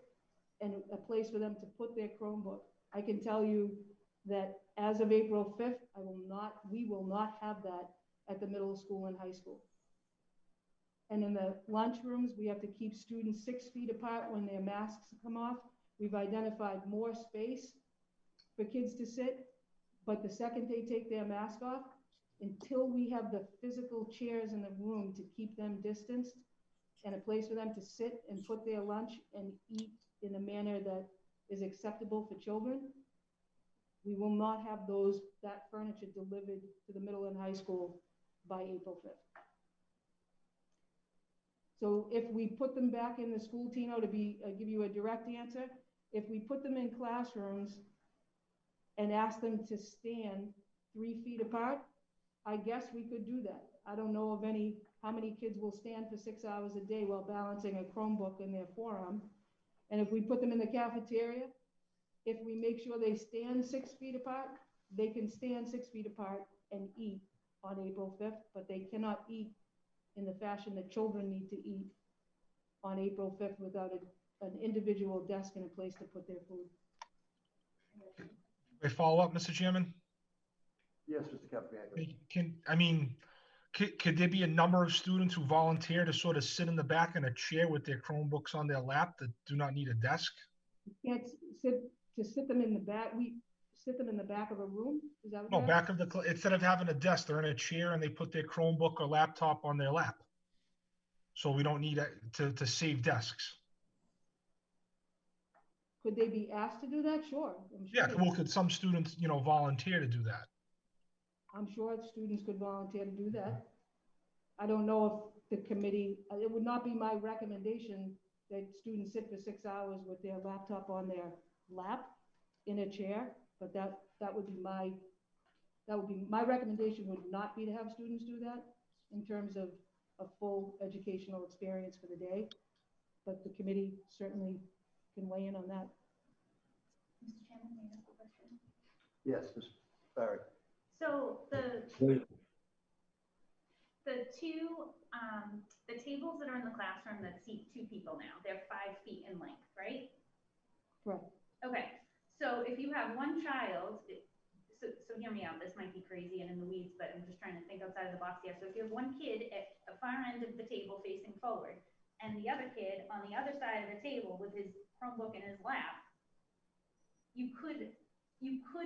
[SPEAKER 4] and a place for them to put their Chromebook. I can tell you that as of April 5th, we will not have that at the middle school and high school. And in the lunchrooms, we have to keep students 6 feet apart when their masks come off. We've identified more space for kids to sit, but the second they take their mask off, until we have the physical chairs in the room to keep them distanced and a place for them to sit and put their lunch and eat in a manner that is acceptable for children, we will not have that furniture delivered to the middle and high school by April 5th. So if we put them back in the school, Tino, to give you a direct answer, if we put them in classrooms and ask them to stand 3 feet apart, I guess we could do that. I don't know of how many kids will stand for 6 hours a day while balancing a Chromebook in their forearm. And if we put them in the cafeteria, if we make sure they stand 6 feet apart, they can stand 6 feet apart and eat on April 5th, but they cannot eat in the fashion that children need to eat on April 5th without an individual desk and a place to put their food.
[SPEAKER 7] A follow-up, Mr. Chairman?
[SPEAKER 1] Yes, Mr. Capabianco.
[SPEAKER 7] Could there be a number of students who volunteer to sort of sit in the back in a chair with their Chromebooks on their lap that do not need a desk?
[SPEAKER 4] You can't sit them in the back. We sit them in the back of a room. Is that what
[SPEAKER 7] No,
[SPEAKER 4] you're
[SPEAKER 7] back of the, instead of having a desk, they're in a chair and they put their Chromebook or laptop on their lap. So we don't need to save desks.
[SPEAKER 4] Could they be asked to do that? Sure.
[SPEAKER 7] Yeah, well, could some students, volunteer to do that?
[SPEAKER 4] I'm sure students could volunteer to do that. I don't know if the committee, it would not be my recommendation that students sit for 6 hours with their laptop on their lap in a chair, but that would be my recommendation would not be to have students do that in terms of a full educational experience for the day. But the committee certainly can weigh in on that.
[SPEAKER 3] Mr. Chairman, may I ask a question?
[SPEAKER 1] Yes, Ms. Barry.
[SPEAKER 3] So the tables that are in the classroom that seat 2 people now, they're 5 feet in length, right?
[SPEAKER 4] Correct.
[SPEAKER 3] Okay, so if you have one child, so hear me out, this might be crazy and in the weeds, but I'm just trying to think outside of the box here. So if you have one kid at the far end of the table facing forward, and the other kid on the other side of the table with his Chromebook in his lap, you could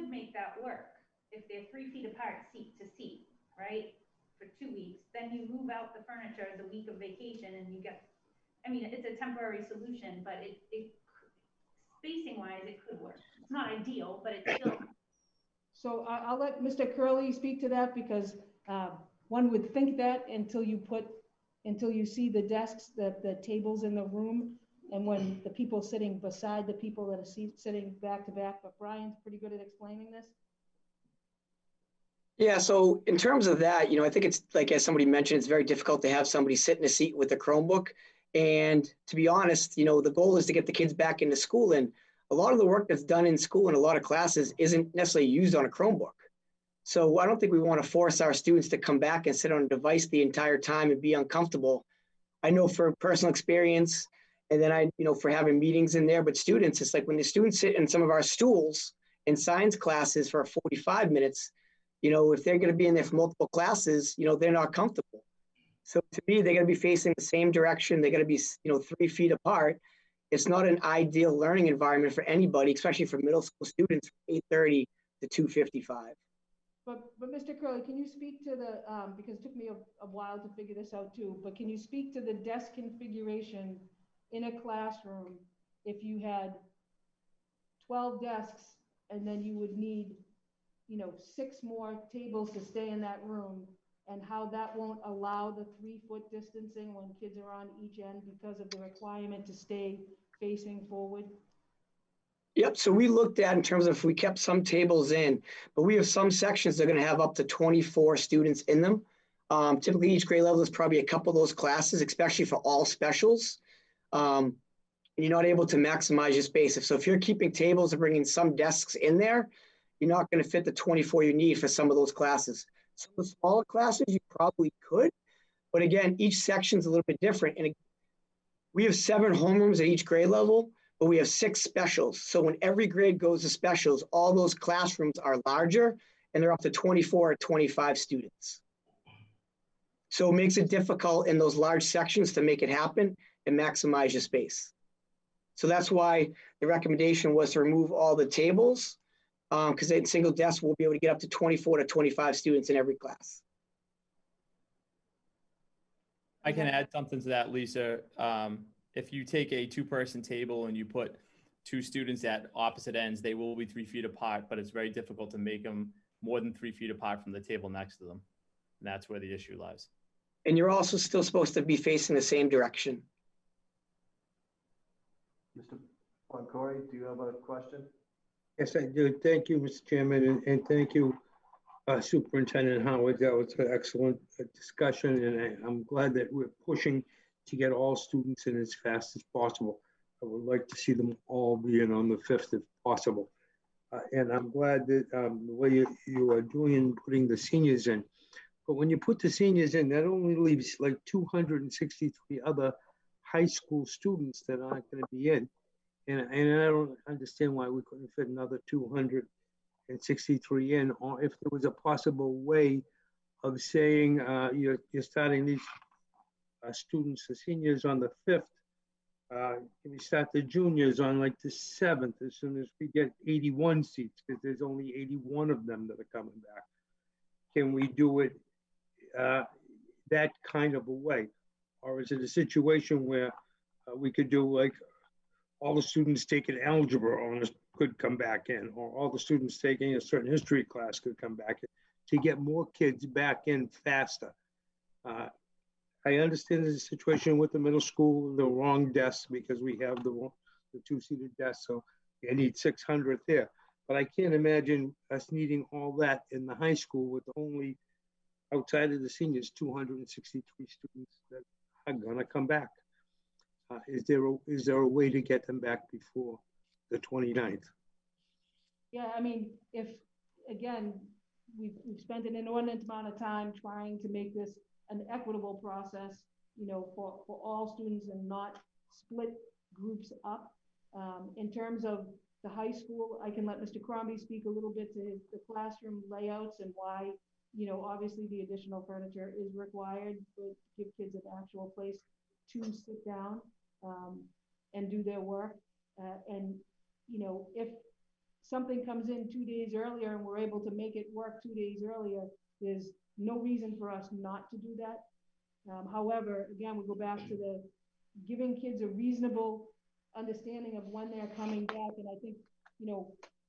[SPEAKER 3] make that work if they're 3 feet apart, seat to seat, right? For 2 weeks, then you move out the furniture the week of vacation and you get, it's a temporary solution, but it spacing wise, it could work. It's not ideal, but it's still.
[SPEAKER 4] So I'll let Mr. Curley speak to that because one would think that until you see the desks, the tables in the room, and when the people sitting beside the people that are sitting back to back. But Brian's pretty good at explaining this.
[SPEAKER 8] Yeah, so in terms of that, I think it's like, as somebody mentioned, it's very difficult to have somebody sit in a seat with a Chromebook. And to be honest, the goal is to get the kids back into school. And a lot of the work that's done in school in a lot of classes isn't necessarily used on a Chromebook. So I don't think we want to force our students to come back and sit on a device the entire time and be uncomfortable. I know for personal experience, and then for having meetings in there, but students, it's like when the students sit in some of our stools in science classes for 45 minutes, if they're going to be in there for multiple classes, they're not comfortable. So to me, they're going to be facing the same direction. They're going to be, 3 feet apart. It's not an ideal learning environment for anybody, especially for middle school students from 8:30 the 255.
[SPEAKER 4] But Mr. Curley, can you speak to the, because it took me a while to figure this out too, but can you speak to the desk configuration in a classroom if you had 12 desks and then you would need, 6 more tables to stay in that room, and how that won't allow the 3-foot distancing when kids are on each end because of the requirement to stay facing forward?
[SPEAKER 8] Yep, so we looked at in terms of if we kept some tables in, but we have some sections that are going to have up to 24 students in them. Typically each grade level is probably a couple of those classes, especially for all specials. And you're not able to maximize your space. So if you're keeping tables and bringing some desks in there, you're not going to fit the 24 you need for some of those classes. Some of the smaller classes you probably could, but again, each section's a little bit different. And we have 7 homerooms at each grade level, but we have 6 specials. So when every grade goes to specials, all those classrooms are larger and they're up to 24 or 25 students. So it makes it difficult in those large sections to make it happen and maximize your space. So that's why the recommendation was to remove all the tables, because in single desks, we'll be able to get up to 24 to 25 students in every class.
[SPEAKER 9] I can add something to that, Lisa. If you take a 2-person table and you put 2 students at opposite ends, they will be 3 feet apart, but it's very difficult to make them more than 3 feet apart from the table next to them. And that's where the issue lies.
[SPEAKER 8] And you're also still supposed to be facing the same direction.
[SPEAKER 1] Mr. Boncory, do you have a question?
[SPEAKER 10] Yes, I do. Thank you, Mr. Chairman, and thank you, Superintendent Howard. That was an excellent discussion, and I'm glad that we're pushing to get all students in as fast as possible. I would like to see them all be in on the 5th if possible. And I'm glad that the way you are doing and putting the seniors in. But when you put the seniors in, that only leaves like 263 other high school students that aren't going to be in. And I don't understand why we couldn't fit another 263 in, or if there was a possible way of saying you're starting these students, the seniors on the 5th, can we start the juniors on like the 7th as soon as we get 81 seats, because there's only 81 of them that are coming back. Can we do it that kind of a way? Or is it a situation where we could do like all the students taking algebra honors could come back in, or all the students taking a certain history class could come back in, to get more kids back in faster? I understand there's a situation with the middle school, the wrong desks, because we have the 2-seated desks, so you need 600 there. But I can't imagine us needing all that in the high school with only, outside of the seniors, 263 students that are gonna come back. Is there a way to get them back before the 29th?
[SPEAKER 4] Yeah, I mean, if, again, we've spent an inordinate amount of time trying to make this an equitable process, for all students and not split groups up. In terms of the high school, I can let Mr. Crombie speak a little bit to the classroom layouts and why, obviously the additional furniture is required to give kids an actual place to sit down and do their work. And if something comes in 2 days earlier and we're able to make it work 2 days earlier, there's no reason for us not to do that. However, again, we go back to the giving kids a reasonable understanding of when they're coming back. And I think,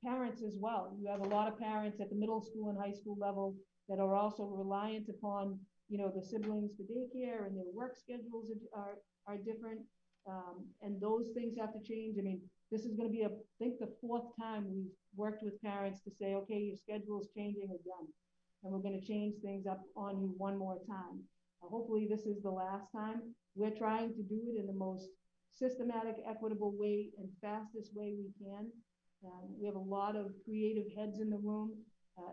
[SPEAKER 4] parents as well. You have a lot of parents at the middle school and high school level that are also reliant upon, the siblings for daycare, and their work schedules are different. And those things have to change. I mean, this is going to be, I think, the 4th time we've worked with parents to say, okay, your schedule is changing again, and we're going to change things up on you one more time. Hopefully this is the last time. We're trying to do it in the most systematic, equitable way and fastest way we can. We have a lot of creative heads in the room.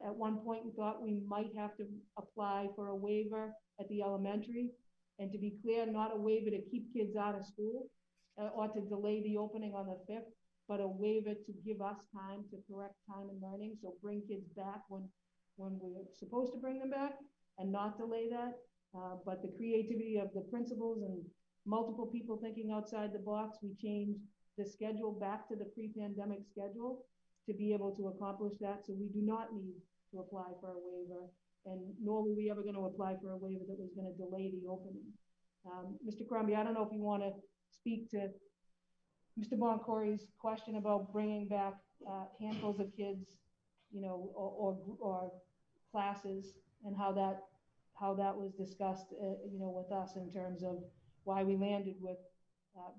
[SPEAKER 4] At one point, we thought we might have to apply for a waiver at the elementary. And to be clear, not a waiver to keep kids out of school or to delay the opening on the 5th, but a waiver to give us time to correct time and learning. So bring kids back when we're supposed to bring them back and not delay that. But the creativity of the principals and multiple people thinking outside the box, we changed the schedule back to the pre-pandemic schedule. to be able to accomplish that. So we do not need to apply for a waiver, and nor were we ever going to apply for a waiver that was going to delay the opening. Mr. Crombie, I don't know if you want to speak to Mr. Boncory's question about bringing back handfuls of kids, you know, or classes, and how that was discussed, you know, with us in terms of why we landed with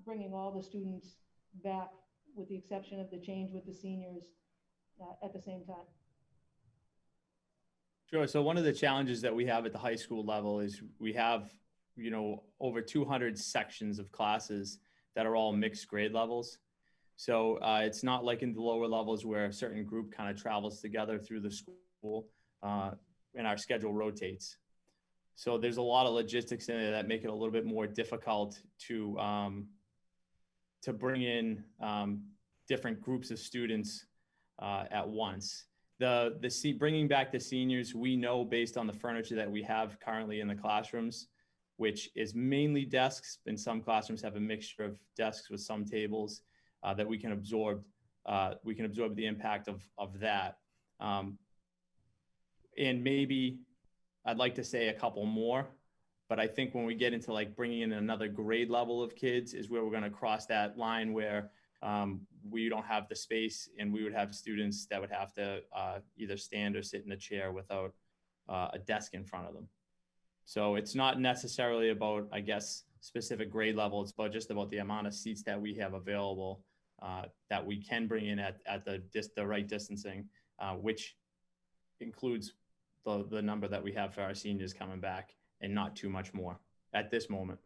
[SPEAKER 4] bringing all the students back, with the exception of the change with the seniors at the same time.
[SPEAKER 9] Sure. So one of the challenges that we have at the high school level is we have, you know, over 200 sections of classes that are all mixed grade levels. So it's not like in the lower levels where a certain group kind of travels together through the school and our schedule rotates. So there's a lot of logistics in it that make it a little bit more difficult to bring in different groups of students at once. Bringing back the seniors, we know based on the furniture that we have currently in the classrooms, which is mainly desks, and some classrooms have a mixture of desks with some tables, that we can absorb the impact of that. And maybe I'd like to say a couple more, but I think when we get into like bringing in another grade level of kids is where we're going to cross that line where we don't have the space, and we would have students that would have to either stand or sit in a chair without a desk in front of them. So it's not necessarily about, I guess, specific grade level. It's just about the amount of seats that we have available that we can bring in at the right distancing, which includes the number that we have for our seniors coming back, and not too much more at this moment.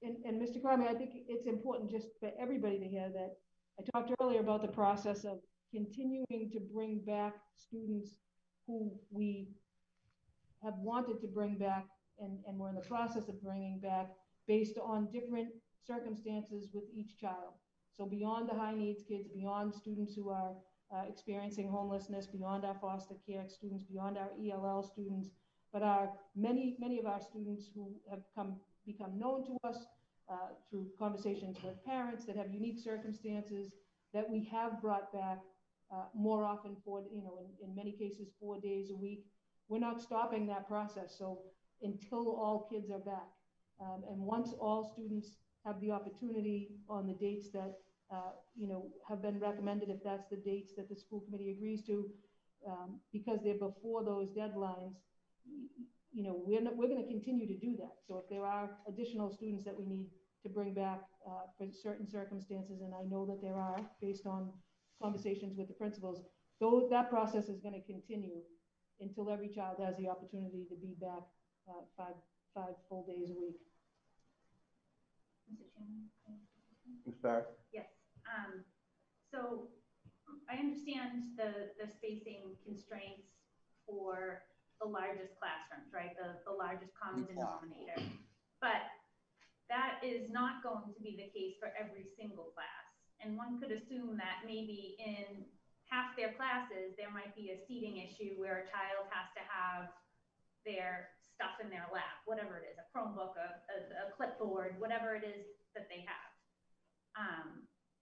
[SPEAKER 4] And Mr. Crombie, I think it's important just for everybody to hear that I talked earlier about the process of continuing to bring back students who we have wanted to bring back, and we're in the process of bringing back based on different circumstances with each child. So beyond the high needs kids, beyond students who are experiencing homelessness, beyond our foster care students, beyond our ELL students, but many of our students who have become known to us through conversations with parents that have unique circumstances that we have brought back more often for, you know, in many cases 4 days a week. We're not stopping that process. So until all kids are back, and once all students have the opportunity on the dates that you know, have been recommended, if that's the dates that the school committee agrees to, because they're before those deadlines, you know, we're going to continue to do that. So if there are additional students that we need to bring back for certain circumstances, and I know that there are based on conversations with the principals, that process is going to continue until every child has the opportunity to be back five full days a week.
[SPEAKER 3] Mr. Chairman?
[SPEAKER 1] Ms. Barrett?
[SPEAKER 3] Yes. So I understand the spacing constraints for the largest classrooms, right? The largest common denominator. But that is not going to be the case for every single class. And one could assume that maybe in half their classes, there might be a seating issue where a child has to have their stuff in their lap, whatever it is, a Chromebook, a clipboard, whatever it is that they have.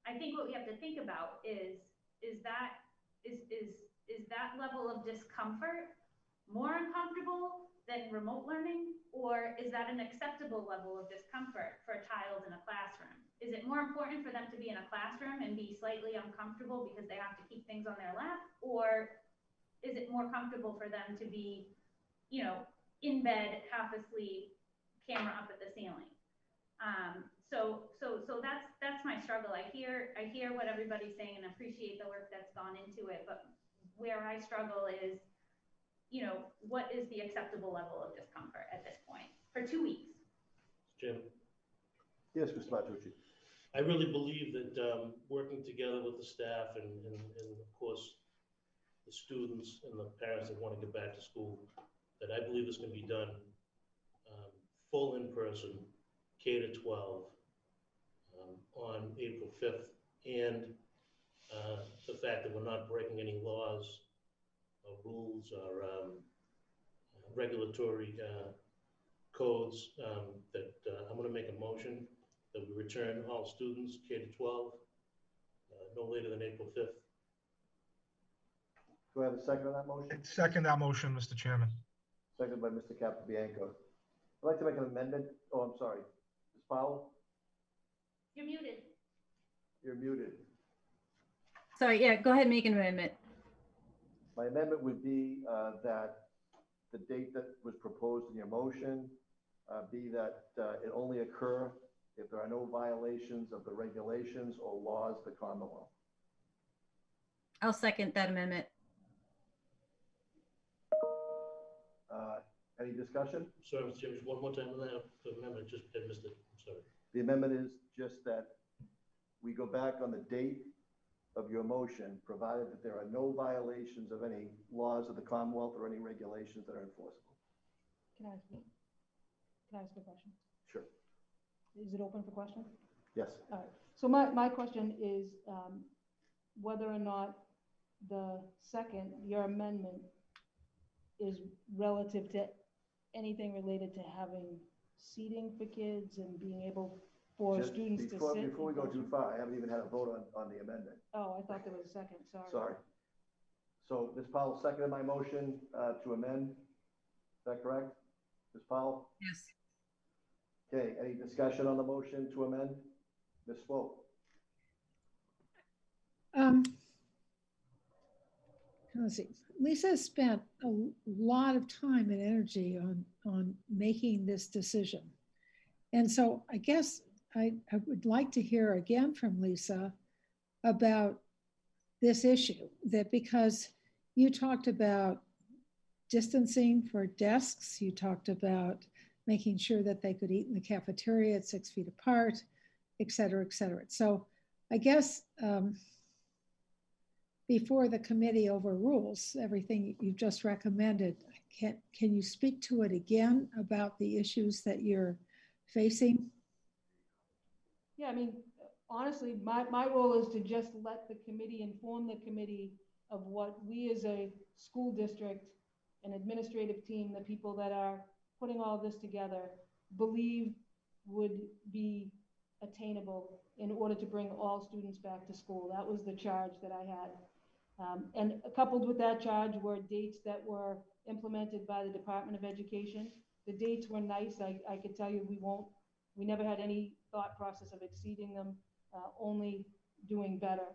[SPEAKER 3] I think what we have to think about is that level of discomfort more uncomfortable than remote learning, or is that an acceptable level of discomfort for a child in a classroom? Is it more important for them to be in a classroom and be slightly uncomfortable because they have to keep things on their lap, or is it more comfortable for them to be, you know, in bed, half asleep, camera up at the ceiling? So that's my struggle. I hear what everybody's saying and appreciate the work that's gone into it, but where I struggle is, you know, what is the acceptable level of discomfort at this point for 2 weeks?
[SPEAKER 11] Jim?
[SPEAKER 1] Yes, Mr. Martucci.
[SPEAKER 11] I really believe that working together with the staff and of course the students and the parents that want to get back to school, that I believe this can be done full in person, K to 12, on April 5th, and the fact that we're not breaking any laws or rules or regulatory codes, that I'm going to make a motion that we return all students K to 12 no later than April 5th
[SPEAKER 1] Do I have a second on that motion?
[SPEAKER 7] Second that motion, Mr. Chairman.
[SPEAKER 1] Seconded by Mr. Capabianco. I'd like to make an amendment. Oh, I'm sorry. Ms. Powell,
[SPEAKER 4] You're muted.
[SPEAKER 1] you're muted.
[SPEAKER 3] Sorry, yeah, go ahead and make an amendment.
[SPEAKER 1] My amendment would be that the date that was proposed in your motion be that it only occur if there are no violations of the regulations or laws of the Commonwealth.
[SPEAKER 3] I'll second that amendment.
[SPEAKER 1] Any discussion?
[SPEAKER 11] Sorry, Mr. Chairman, just one more time on that amendment, just, I missed it, I'm sorry.
[SPEAKER 1] The amendment is just that we go back on the date of your motion, provided that there are no violations of any laws of the Commonwealth or any regulations that are enforceable.
[SPEAKER 4] Can I ask a question?
[SPEAKER 1] Sure.
[SPEAKER 4] Is it open for questions?
[SPEAKER 1] Yes.
[SPEAKER 4] All right. So my question is whether or not your amendment is relative to anything related to having seating for kids and being able for students to sit.
[SPEAKER 1] Before we go too far, I haven't even had a vote on the amendment.
[SPEAKER 4] Oh, I thought there was a second, sorry.
[SPEAKER 1] Sorry. So Ms. Powell seconded my motion to amend. Is that correct? Ms. Powell?
[SPEAKER 3] Yes.
[SPEAKER 1] Okay, any discussion on the motion to amend? Ms. Swope?
[SPEAKER 6] Let's see. Lisa has spent a lot of time and energy on making this decision. And so I guess I would like to hear again from Lisa about this issue, that because you talked about distancing for desks, you talked about making sure that they could eat in the cafeteria at 6 feet apart, et cetera, et cetera. So I guess before the committee overrules everything you've just recommended, can you speak to it again about the issues that you're facing?
[SPEAKER 4] Yeah, I mean, honestly, my role is to just let the committee inform the committee of what we as a school district, an administrative team, the people that are putting all this together, believe would be attainable in order to bring all students back to school. That was the charge that I had. And coupled with that charge were dates that were implemented by the Department of Education. The dates were nice. I could tell you we never had any thought process of exceeding them, only doing better.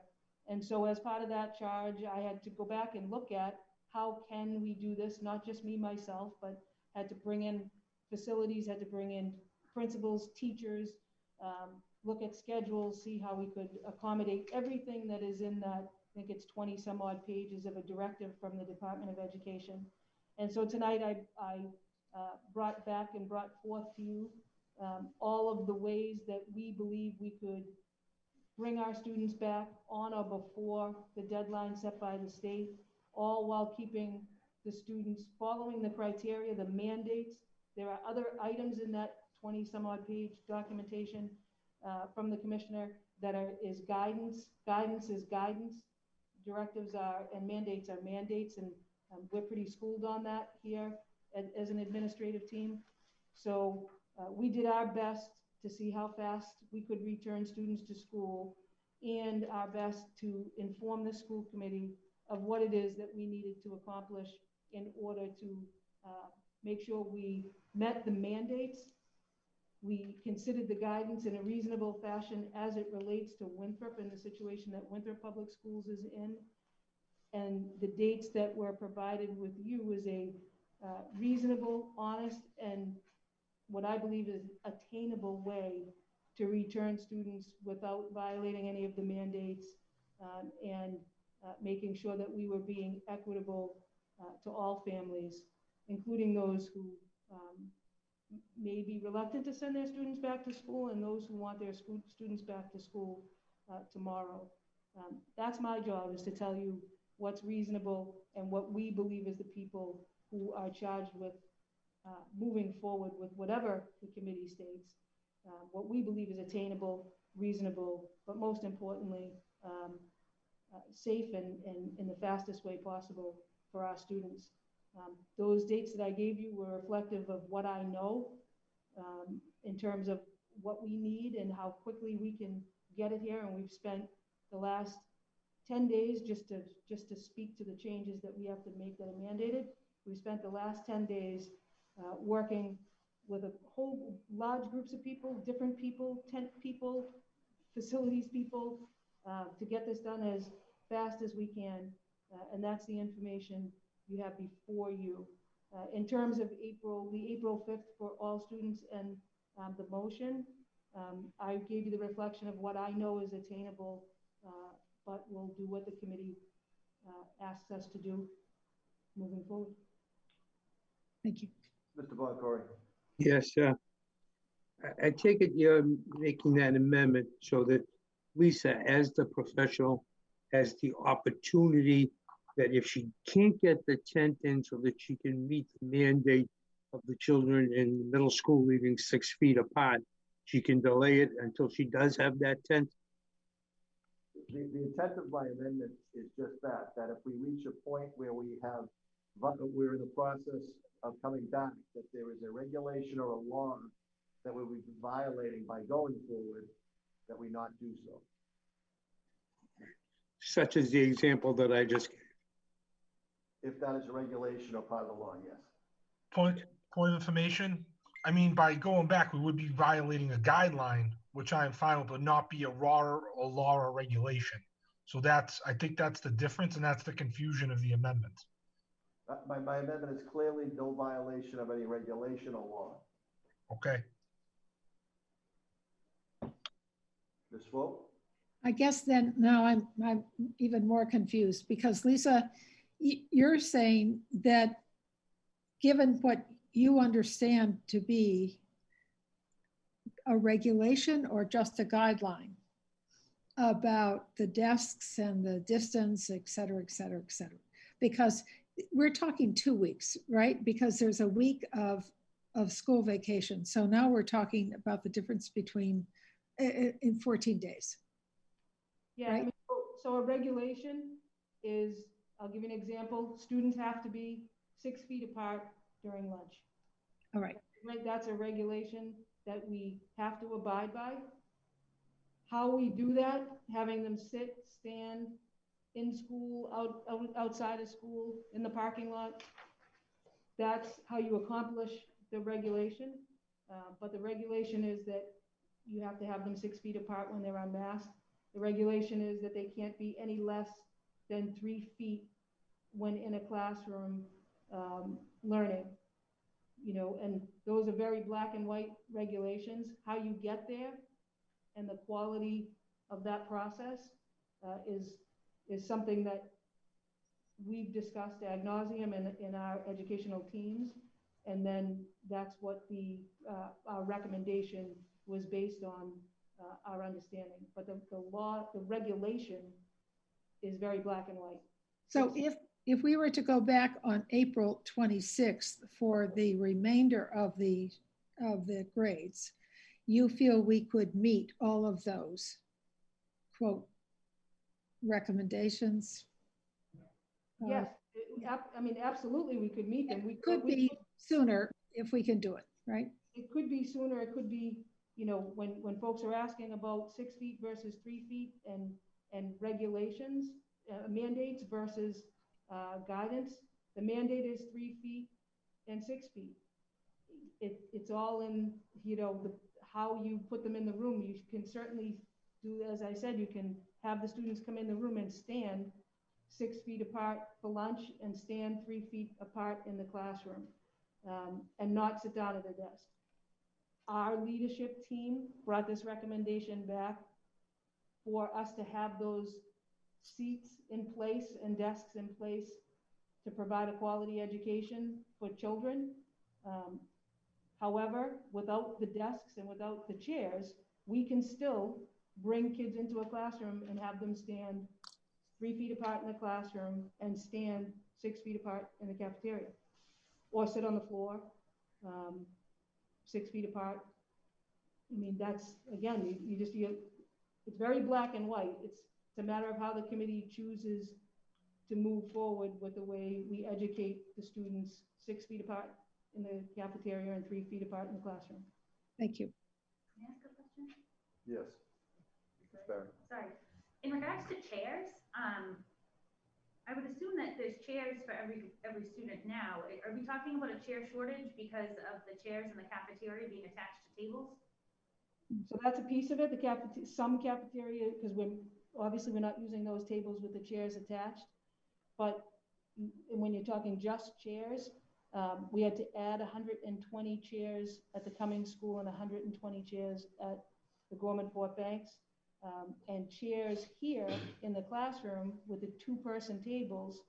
[SPEAKER 4] And so as part of that charge, I had to go back and look at how can we do this, not just me, myself, but had to bring in facilities, had to bring in principals, teachers, look at schedules, see how we could accommodate everything that is in that. I think it's 20 some odd pages of a directive from the Department of Education. And so tonight I brought forth to you all of the ways that we believe we could bring our students back on or before the deadline set by the state, all while keeping the students following the criteria, the mandates. There are other items in that 20 some odd page documentation from the commissioner that is guidance. Guidance is guidance. Directives are and mandates are mandates, and we're pretty schooled on that here as an administrative team. So we did our best to see how fast we could return students to school, and our best to inform the school committee of what it is that we needed to accomplish in order to make sure we met the mandates. We considered the guidance in a reasonable fashion as it relates to Winthrop and the situation that Winthrop Public Schools is in. And the dates that were provided with you is a reasonable, honest, and what I believe is attainable way to return students without violating any of the mandates and making sure that we were being equitable to all families, including those who may be reluctant to send their students back to school and those who want their students back to school tomorrow. That's my job, is to tell you what's reasonable and what we believe is the people who are charged with moving forward with whatever the committee states, what we believe is attainable, reasonable, but most importantly, safe and in the fastest way possible for our students. Those dates that I gave you were reflective of what I know in terms of what we need and how quickly we can get it here. And we've spent the last 10 days just to speak to the changes that we have to make that are mandated. We spent the last 10 days working with a whole large groups of people, different people, tent people, facilities people, to get this done as fast as we can. And that's the information you have before you. In terms of the April 5th for all students and the motion, I gave you the reflection of what I know is attainable, but we'll do what the committee asks us to do moving forward.
[SPEAKER 6] Thank you.
[SPEAKER 1] Mr. Boncory.
[SPEAKER 10] Yes, I take it you're making that amendment so that Lisa, as the professional, has the opportunity that if she can't get the tent in so that she can meet the mandate of the children in middle school leaving 6 feet apart, she can delay it until she does have that tent?
[SPEAKER 1] The intent of my amendment is just that if we reach a point where we're in the process of coming back, that there is a regulation or a law that we would be violating by going forward, that we not do so.
[SPEAKER 10] Such as the example that I just gave.
[SPEAKER 1] If that is a regulation or part of the law, yes.
[SPEAKER 7] Point of information. I mean, by going back, we would be violating a guideline, which I am fine with, but not be a law or regulation. So I think that's the difference, and that's the confusion of the amendment.
[SPEAKER 1] My amendment is clearly no violation of any regulation or law.
[SPEAKER 7] Okay.
[SPEAKER 1] Ms. Swope?
[SPEAKER 6] I guess then now I'm even more confused because Lisa, you're saying that given what you understand to be a regulation or just a guideline about the desks and the distance, et cetera, et cetera, et cetera, because we're talking 2 weeks, right? Because there's a week of school vacation. So now we're talking about the difference between in 14 days.
[SPEAKER 4] Yeah, right? I mean, so a regulation is, I'll give you an example. Students have to be 6 feet apart during lunch.
[SPEAKER 6] All right.
[SPEAKER 4] Right, that's a regulation that we have to abide by. How we do that, having them sit, stand in school, outside of school, in the parking lot, that's how you accomplish the regulation. But the regulation is that you have to have them 6 feet apart when they're unmasked. The regulation is that they can't be any less than 3 feet when in a classroom learning, you know, and those are very black and white regulations. How you get there and the quality of that process is something that we've discussed ad nauseum in our educational teams. And then that's what our recommendation was based on our understanding. But the regulation is very black and white.
[SPEAKER 6] So if we were to go back on April 26th for the remainder of the grades, you feel we could meet all of those, quote, recommendations?
[SPEAKER 4] Yes, I mean, absolutely, we could meet them. We
[SPEAKER 6] could be sooner if we can do it, right?
[SPEAKER 4] It could be sooner. It could be, you know, when folks are asking about 6 feet versus 3 feet and regulations, mandates versus guidance. The mandate is 3 feet and 6 feet. It's all in, you know, how you put them in the room. You can certainly do, as I said, you can have the students come in the room and stand 6 feet apart for lunch and stand 3 feet apart in the classroom, and not sit down at a desk. Our leadership team brought this recommendation back for us to have those seats in place and desks in place to provide a quality education for children. However, without the desks and without the chairs, we can still bring kids into a classroom and have them stand 3 feet apart in the classroom and stand 6 feet apart in the cafeteria, or sit on the floor 6 feet apart. I mean, that's, again, it's very black and white. It's a matter of how the committee chooses to move forward with the way we educate the students 6 feet apart in the cafeteria and 3 feet apart in the classroom.
[SPEAKER 6] Thank you.
[SPEAKER 5] Can I ask a question?
[SPEAKER 1] Yes. Barry.
[SPEAKER 5] Sorry. In regards to chairs,
[SPEAKER 12] I would assume that there's chairs for every student now. Are we talking about a chair shortage because of the chairs in the cafeteria being attached to tables?
[SPEAKER 4] So that's a piece of it, some cafeteria, because we're not using those tables with the chairs attached. But when you're talking just chairs, we had to add 120 chairs at the Cummings School and 120 chairs at the Gorman Fort Banks. And chairs here in the classroom with the 2-person tables,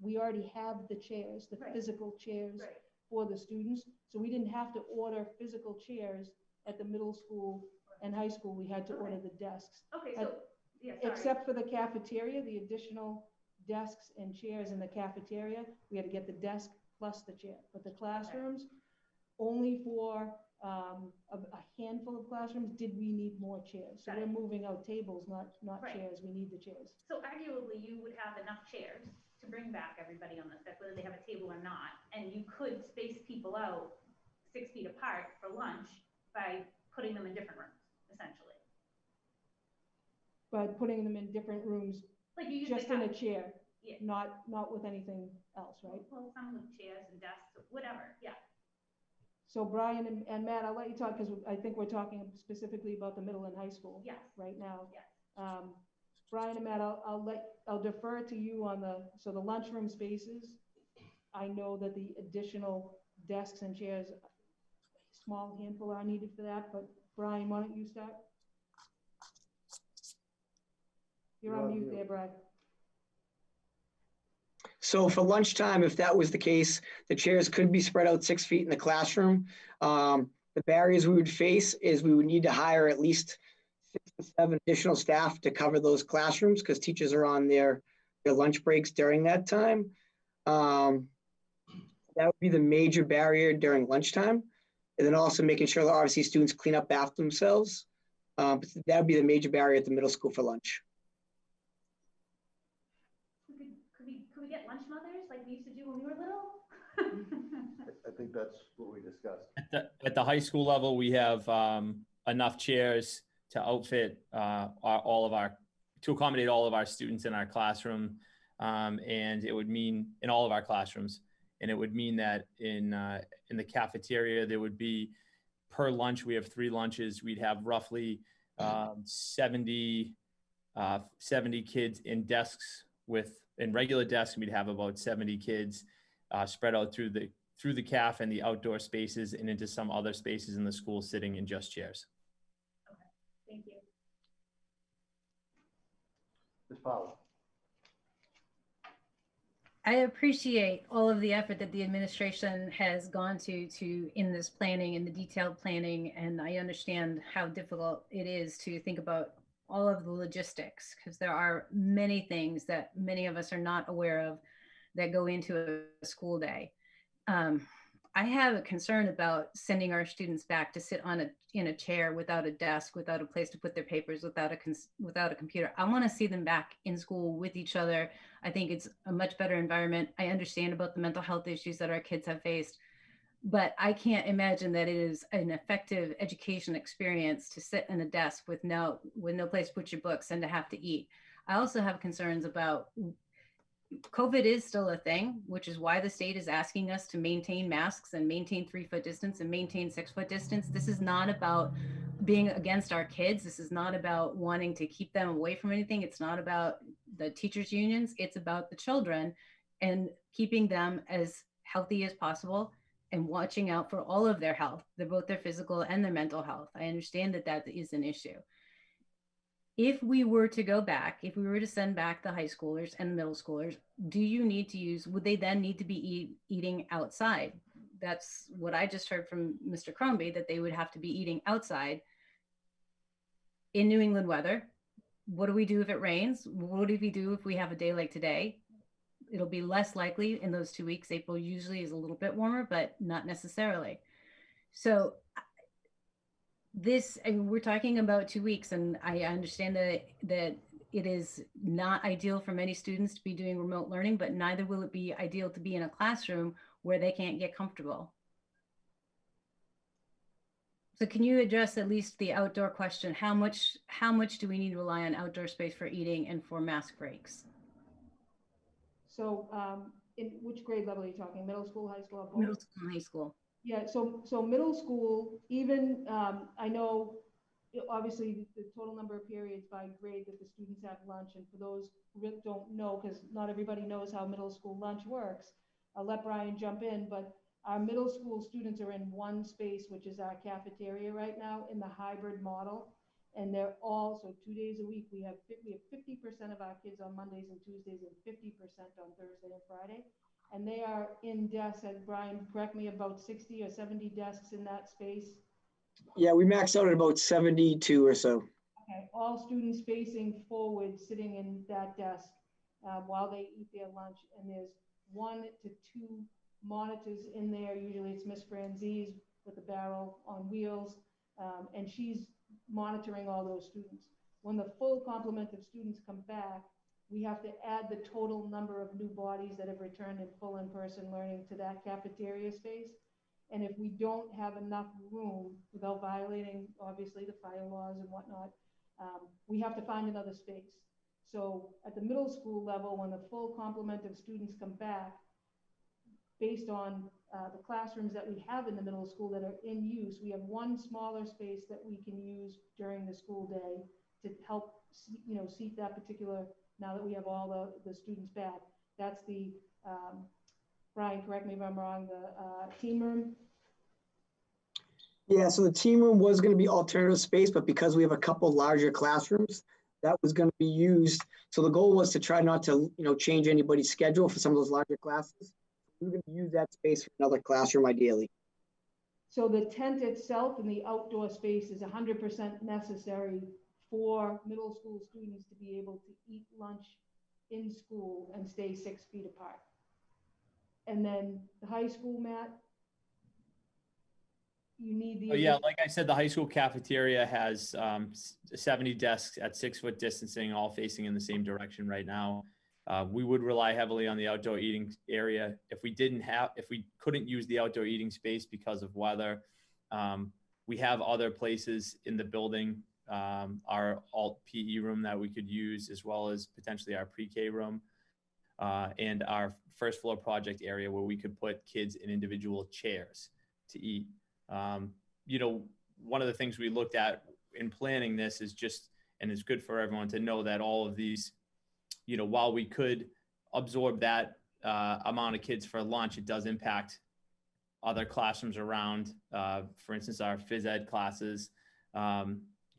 [SPEAKER 4] we already have the chairs, the physical chairs for the students. So we didn't have to order physical chairs at the middle school and high school. We had to order the desks.
[SPEAKER 12] Okay, so, yeah, sorry.
[SPEAKER 4] Except for the cafeteria, the additional desks and chairs in the cafeteria, we had to get the desk plus the chair. But the classrooms, only for a handful of classrooms did we need more chairs. So we're moving out tables, not chairs. We need the chairs.
[SPEAKER 12] So arguably, you would have enough chairs to bring back everybody on the fifth, whether they have a table or not, and you could space people out 6 feet apart for lunch by putting them in different rooms, essentially.
[SPEAKER 4] By putting them in different rooms,
[SPEAKER 12] like you
[SPEAKER 4] just in a chair,
[SPEAKER 12] yeah.
[SPEAKER 4] not with anything else, right?
[SPEAKER 12] Well, some with chairs and desks, whatever, yeah.
[SPEAKER 4] So Brian and Matt, I'll let you talk because I think we're talking specifically about the middle and high school right now.
[SPEAKER 12] Yes.
[SPEAKER 4] Brian and Matt, I'll defer to you on the lunchroom spaces. I know that the additional desks and chairs, a small handful are needed for that, but Brian, why don't you start? You're on mute there, Brian.
[SPEAKER 8] So for lunchtime, if that was the case, the chairs could be spread out 6 feet in the classroom. The barriers we would face is we would need to hire at least 6 to 7 additional staff to cover those classrooms because teachers are on their lunch breaks during that time. That would be the major barrier during lunchtime. And then also making sure that obviously students clean up after themselves. That would be the major barrier at the middle school for lunch.
[SPEAKER 12] Could we get lunch mothers like we used to do when we were little?
[SPEAKER 1] I think that's what we discussed.
[SPEAKER 9] At the high school level, we have enough chairs to outfit to accommodate all of our students in our classroom. And it would mean in all of our classrooms. And it would mean that in the cafeteria, there would be per lunch, we have 3 lunches. We'd have roughly 70 kids in desks in regular desks. We'd have about 70 kids spread out through the caf and the outdoor spaces and into some other spaces in the school sitting in just chairs.
[SPEAKER 12] Okay, thank you.
[SPEAKER 1] Ms. Powell.
[SPEAKER 3] I appreciate all of the effort that the administration has gone to in this planning and the detailed planning. And I understand how difficult it is to think about all of the logistics because there are many things that many of us are not aware of that go into a school day. I have a concern about sending our students back to sit in a chair without a desk, without a place to put their papers, without a computer. I want to see them back in school with each other. I think it's a much better environment. I understand about the mental health issues that our kids have faced, but I can't imagine that it is an effective education experience to sit in a desk with no place to put your books and to have to eat. I also have concerns about COVID is still a thing, which is why the state is asking us to maintain masks and maintain 3-foot distance and maintain 6-foot distance. This is not about being against our kids. This is not about wanting to keep them away from anything. It's not about the teachers' unions. It's about the children and keeping them as healthy as possible and watching out for all of their health, both their physical and their mental health. I understand that that is an issue. If we were to go back, if we were to send back the high schoolers and the middle schoolers, would they then need to be eating outside? That's what I just heard from Mr. Crombie, that they would have to be eating outside in New England weather. What do we do if it rains? What do we do if we have a day like today? It'll be less likely in those 2 weeks. April usually is a little bit warmer, but not necessarily. So we're talking about 2 weeks, and I understand that it is not ideal for many students to be doing remote learning, but neither will it be ideal to be in a classroom where they can't get comfortable. So can you address at least the outdoor question? How much do we need to rely on outdoor space for eating and for mask breaks?
[SPEAKER 4] So in which grade level are you talking? Middle school, high school? Or both?
[SPEAKER 3] Middle school and high school.
[SPEAKER 4] Yeah, so middle school, even, I know, obviously, the total number of periods by grade that the students have lunch, and for those who really don't know, because not everybody knows how middle school lunch works, I'll let Brian jump in, but our middle school students are in one space, which is our cafeteria right now, in the hybrid model, and they're all, so 2 days a week, we have 50% of our kids on Mondays and Tuesdays, and 50% on Thursday and Friday. And they are in desks, and Brian, correct me, about 60 or 70 desks in that space.
[SPEAKER 8] Yeah, we maxed out at about 72 or so.
[SPEAKER 4] Okay, all students facing forward, sitting in that desk while they eat their lunch. And there's 1 to 2 monitors in there. Usually it's Miss Franzese with a barrel on wheels, and she's monitoring all those students. When the full complement of students come back, we have to add the total number of new bodies that have returned in full in-person learning to that cafeteria space. And if we don't have enough room, without violating, obviously, the fire laws and whatnot, we have to find another space. So at the middle school level, when the full complement of students come back, based on the classrooms that we have in the middle school that are in use, we have 1 smaller space that we can use during the school day to help, seat that particular, now that we have all the students back. That's the, Brian, correct me if I'm wrong, the team room?
[SPEAKER 8] Yeah, so the team room was going to be alternative space, but because we have a couple larger classrooms, that was going to be used. So the goal was to try not to, change anybody's schedule for some of those larger classes. We were going to use that space for another classroom, ideally.
[SPEAKER 4] So the tent itself and the outdoor space is 100% necessary for middle school students to be able to eat lunch in school and stay 6 feet apart. And then the high school, Matt, you need the—
[SPEAKER 9] Oh, yeah, like I said, the high school cafeteria has 70 desks at 6-foot distancing, all facing in the same direction right now. We would rely heavily on the outdoor eating area. If we couldn't use the outdoor eating space because of weather, we have other places in the building, our alt PE room that we could use, as well as potentially our pre-K room, and our first floor project area where we could put kids in individual chairs to eat. One of the things we looked at in planning this is just, and it's good for everyone to know that all of these, while we could absorb that amount of kids for lunch, it does impact other classrooms around. For instance, our phys ed classes,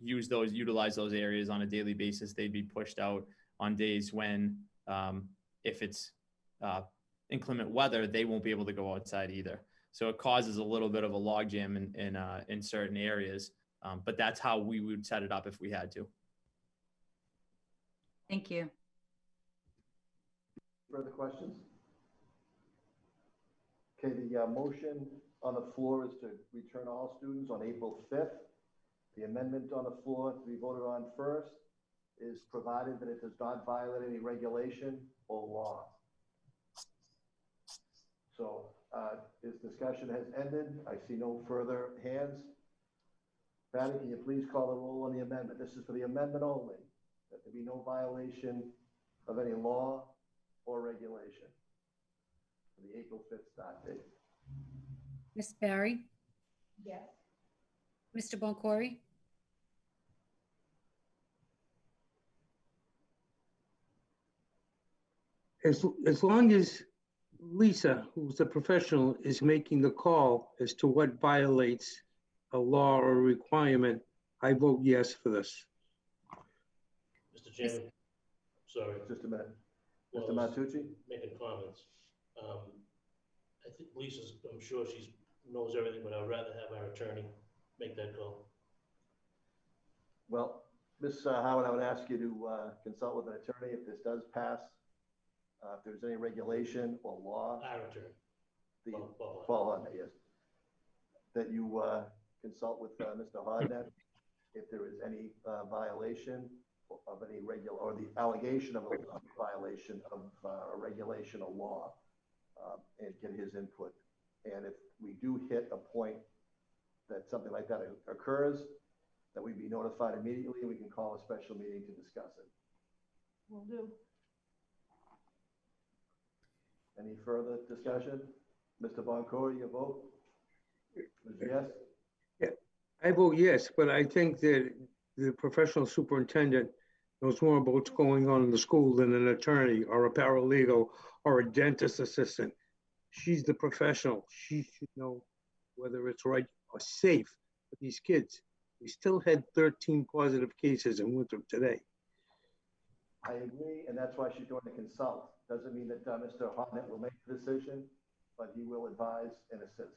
[SPEAKER 9] utilize those areas on a daily basis. They'd be pushed out on days when, if it's inclement weather, they won't be able to go outside either. So it causes a little bit of a logjam in certain areas, but that's how we would set it up if we had to.
[SPEAKER 3] Thank you.
[SPEAKER 1] Further questions? Okay, the motion on the floor is to return all students on April 5th. The amendment on the floor to be voted on first is provided that it does not violate any regulation or law. So this discussion has ended. I see no further hands. Patty, can you please call the roll on the amendment? This is for the amendment only, that there be no violation of any law or regulation for the April 5th start date.
[SPEAKER 2] Ms. Barry?
[SPEAKER 4] Yes.
[SPEAKER 2] Mr. Boncory?
[SPEAKER 10] As long as Lisa, who's a professional, is making the call as to what violates a law or a requirement, I vote yes for this.
[SPEAKER 11] Mr. Chairman, sorry.
[SPEAKER 1] Just a minute.
[SPEAKER 11] Well,
[SPEAKER 1] Mr. Matucci?
[SPEAKER 11] Making comments. I think Lisa's, I'm sure she knows everything, but I'd rather have our attorney make that call.
[SPEAKER 1] Well, Ms. Howard, I would ask you to consult with an attorney if this does pass. If there's any regulation or law.
[SPEAKER 11] Our attorney.
[SPEAKER 1] Paul Hodnett, yes. That you consult with Mr. Hodnett if there is any violation of any or the allegation of a violation of a regulation or law, and get his input. And if we do hit a point that something like that occurs, that we be notified immediately, and we can call a special meeting to discuss it.
[SPEAKER 4] Will do.
[SPEAKER 1] Any further discussion? Mr. Boncory, your vote? Yes?
[SPEAKER 10] I vote yes, but I think that the professional superintendent knows more about what's going on in the school than an attorney or a paralegal or a dentist assistant. She's the professional. She should know whether it's right or safe for these kids. We still had 13 positive cases in Winthrop today.
[SPEAKER 1] I agree, and that's why she's going to consult. Doesn't mean that Mr. Hartnett will make the decision, but he will advise and assist.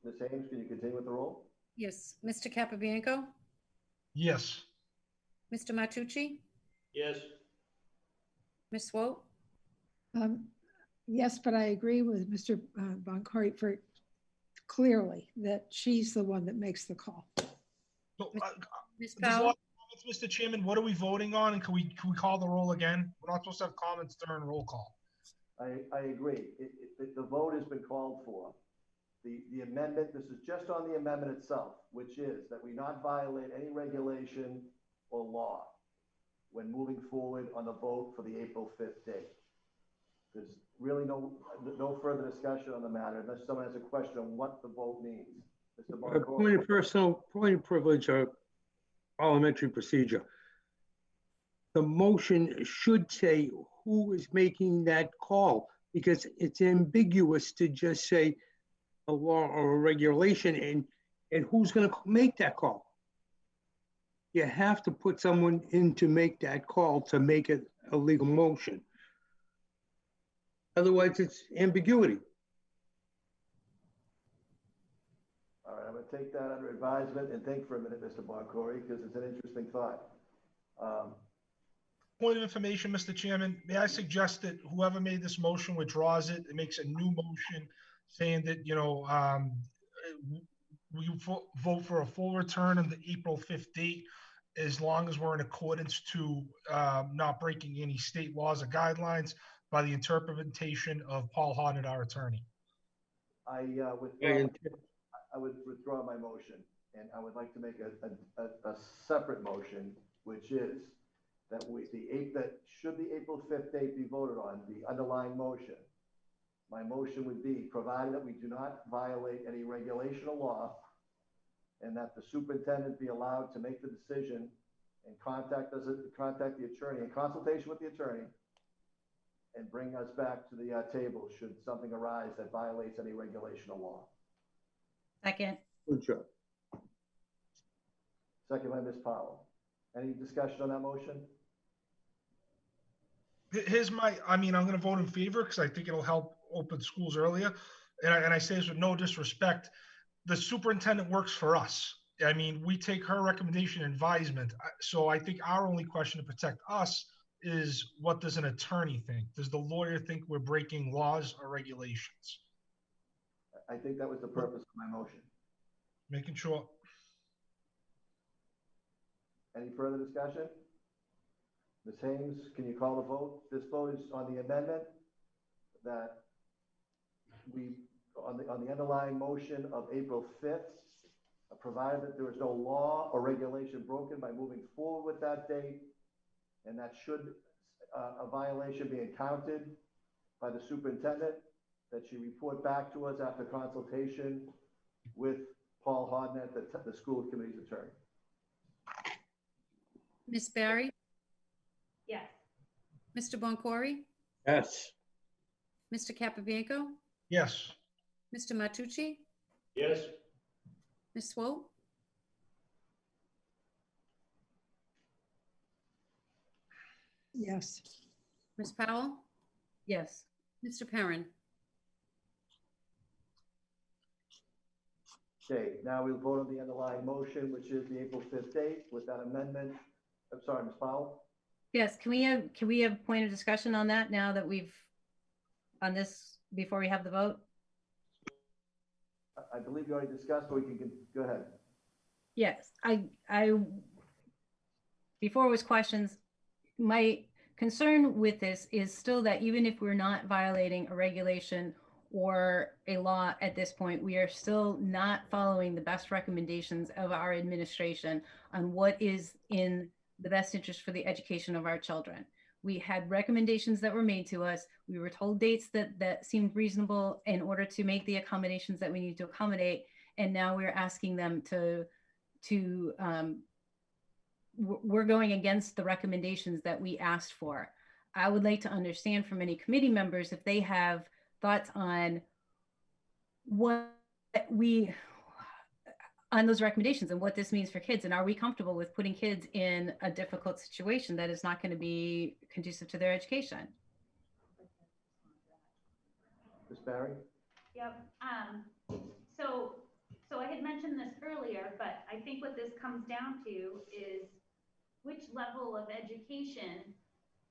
[SPEAKER 1] Ms. Ames, can you continue with the roll?
[SPEAKER 2] Yes. Mr. Capabianco?
[SPEAKER 7] Yes.
[SPEAKER 2] Mr. Matucci?
[SPEAKER 11] Yes.
[SPEAKER 2] Ms. Swope?
[SPEAKER 6] Yes, but I agree with Mr. Boncory for clearly that she's the one that makes the call.
[SPEAKER 7] So,
[SPEAKER 2] Ms.
[SPEAKER 7] there's a
[SPEAKER 2] Powell?
[SPEAKER 7] lot of comments, Mr. Chairman. What are we voting on? And can we call the roll again? We're not supposed to have comments during roll call.
[SPEAKER 1] I agree. The vote has been called for. The amendment, this is just on the amendment itself, which is that we not violate any regulation or law when moving forward on the vote for the April 5th date. There's really no further discussion on the matter unless someone has a question on what the vote means. Mr. Boncory.
[SPEAKER 10] Point of privilege or parliamentary procedure. The motion should say who is making that call, because it's ambiguous to just say a law or a regulation and who's going to make that call. You have to put someone in to make that call to make it a legal motion. Otherwise, it's ambiguity.
[SPEAKER 1] All right, I'm going to take that under advisement and think for a minute, Mr. Boncory, because it's an interesting thought.
[SPEAKER 7] Point of information, Mr. Chairman, may I suggest that whoever made this motion withdraws it and makes a new motion saying that, we vote for a full return on the April 5th date, as long as we're in accordance to not breaking any state laws or guidelines by the interpretation of Paul Hartnett, our attorney.
[SPEAKER 1] I would withdraw my motion, and I would like to make a separate motion, which is that should the April 5th date be voted on, the underlying motion, my motion would be, provided that we do not violate any regulation or law, and that the superintendent be allowed to make the decision and contact the attorney in consultation with the attorney and bring us back to the table should something arise that violates any regulation or law.
[SPEAKER 3] Second.
[SPEAKER 10] Good job.
[SPEAKER 1] Second by Ms. Powell. Any discussion on that motion?
[SPEAKER 7] I'm going to vote in favor because I think it'll help open schools earlier. And I say this with no disrespect. The superintendent works for us. I mean, we take her recommendation and advisement. So I think our only question to protect us is, what does an attorney think? Does the lawyer think we're breaking laws or regulations?
[SPEAKER 1] I think that was the purpose of my motion.
[SPEAKER 7] Making sure.
[SPEAKER 1] Any further discussion? Ms. Haynes, can you call the vote? This vote is on the amendment that on the underlying motion of April 5th, provided that there is no law or regulation broken by moving forward with that date, and that should a violation be encountered by the superintendent, that she report back to us after consultation with Paul Hartnett, the school committee's attorney.
[SPEAKER 2] Ms. Barry?
[SPEAKER 12] Yes.
[SPEAKER 2] Mr. Boncory?
[SPEAKER 10] Yes.
[SPEAKER 2] Mr. Capabianco?
[SPEAKER 7] Yes.
[SPEAKER 2] Mr. Matucci?
[SPEAKER 11] Yes.
[SPEAKER 2] Ms. Swope?
[SPEAKER 6] Yes.
[SPEAKER 2] Ms. Powell?
[SPEAKER 3] Yes.
[SPEAKER 2] Mr. Perrin?
[SPEAKER 1] Okay, now we'll vote on the underlying motion, which is the April 5th date with that amendment. I'm sorry, Ms. Powell?
[SPEAKER 3] Yes, can we have a point of discussion on that now that on this, before we have the vote?
[SPEAKER 1] I believe you already discussed, but we can go ahead.
[SPEAKER 3] Yes, before it was questions, my concern with this is still that even if we're not violating a regulation or a law at this point. We are still not following the best recommendations of our administration on what is in the best interest for the education of our children. We had recommendations that were made to us. We were told dates that seemed reasonable in order to make the accommodations that we need to accommodate. And now we're asking them we're going against the recommendations that we asked for. I would like to understand from any committee members if they have thoughts on on those recommendations and what this means for kids. And are we comfortable with putting kids in a difficult situation that is not going to be conducive to their education?
[SPEAKER 1] Ms. Barry?
[SPEAKER 12] Yep. So I had mentioned this earlier, but I think what this comes down to is which level of education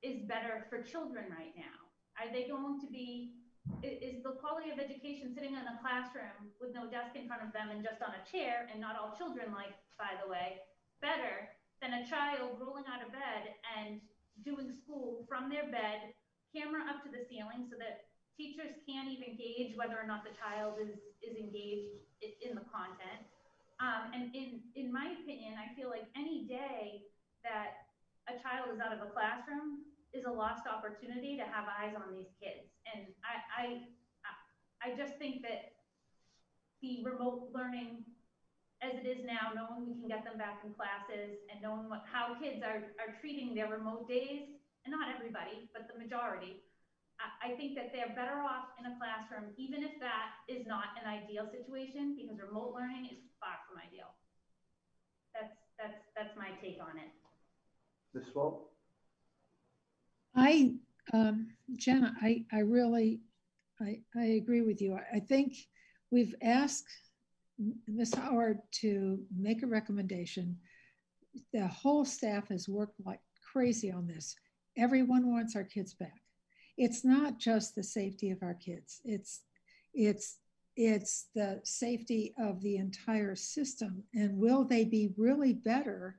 [SPEAKER 12] is better for children right now? Are they going to be, is the quality of education sitting in a classroom with no desk in front of them and just on a chair, and not all children like, by the way, better than a child rolling out of bed and doing school from their bed, camera up to the ceiling so that teachers can't even gauge whether or not the child is engaged in the content. And in my opinion, I feel like any day that a child is out of a classroom is a lost opportunity to have eyes on these kids. And I just think that the remote learning as it is now, knowing we can get them back in classes and knowing how kids are treating their remote days, and not everybody, but the majority, I think that they're better off in a classroom, even if that is not an ideal situation, because remote learning is far from ideal. That's my take on it.
[SPEAKER 1] Ms. Swope?
[SPEAKER 6] Jenna, I agree with you. I think we've asked Ms. Howard to make a recommendation. The whole staff has worked like crazy on this. Everyone wants our kids back. It's not just the safety of our kids. It's the safety of the entire system. And will they be really better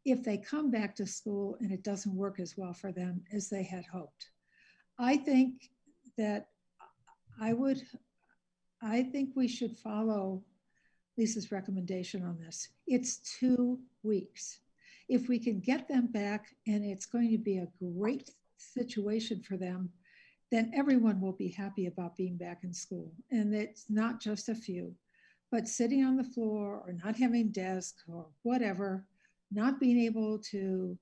[SPEAKER 6] if they come back to school and it doesn't work as well for them as they had hoped? I think that I think we should follow Lisa's recommendation on this. It's 2 weeks. If we can get them back and it's going to be a great situation for them, then everyone will be happy about being back in school. And it's not just a few, but sitting on the floor or not having desks or whatever, not being able to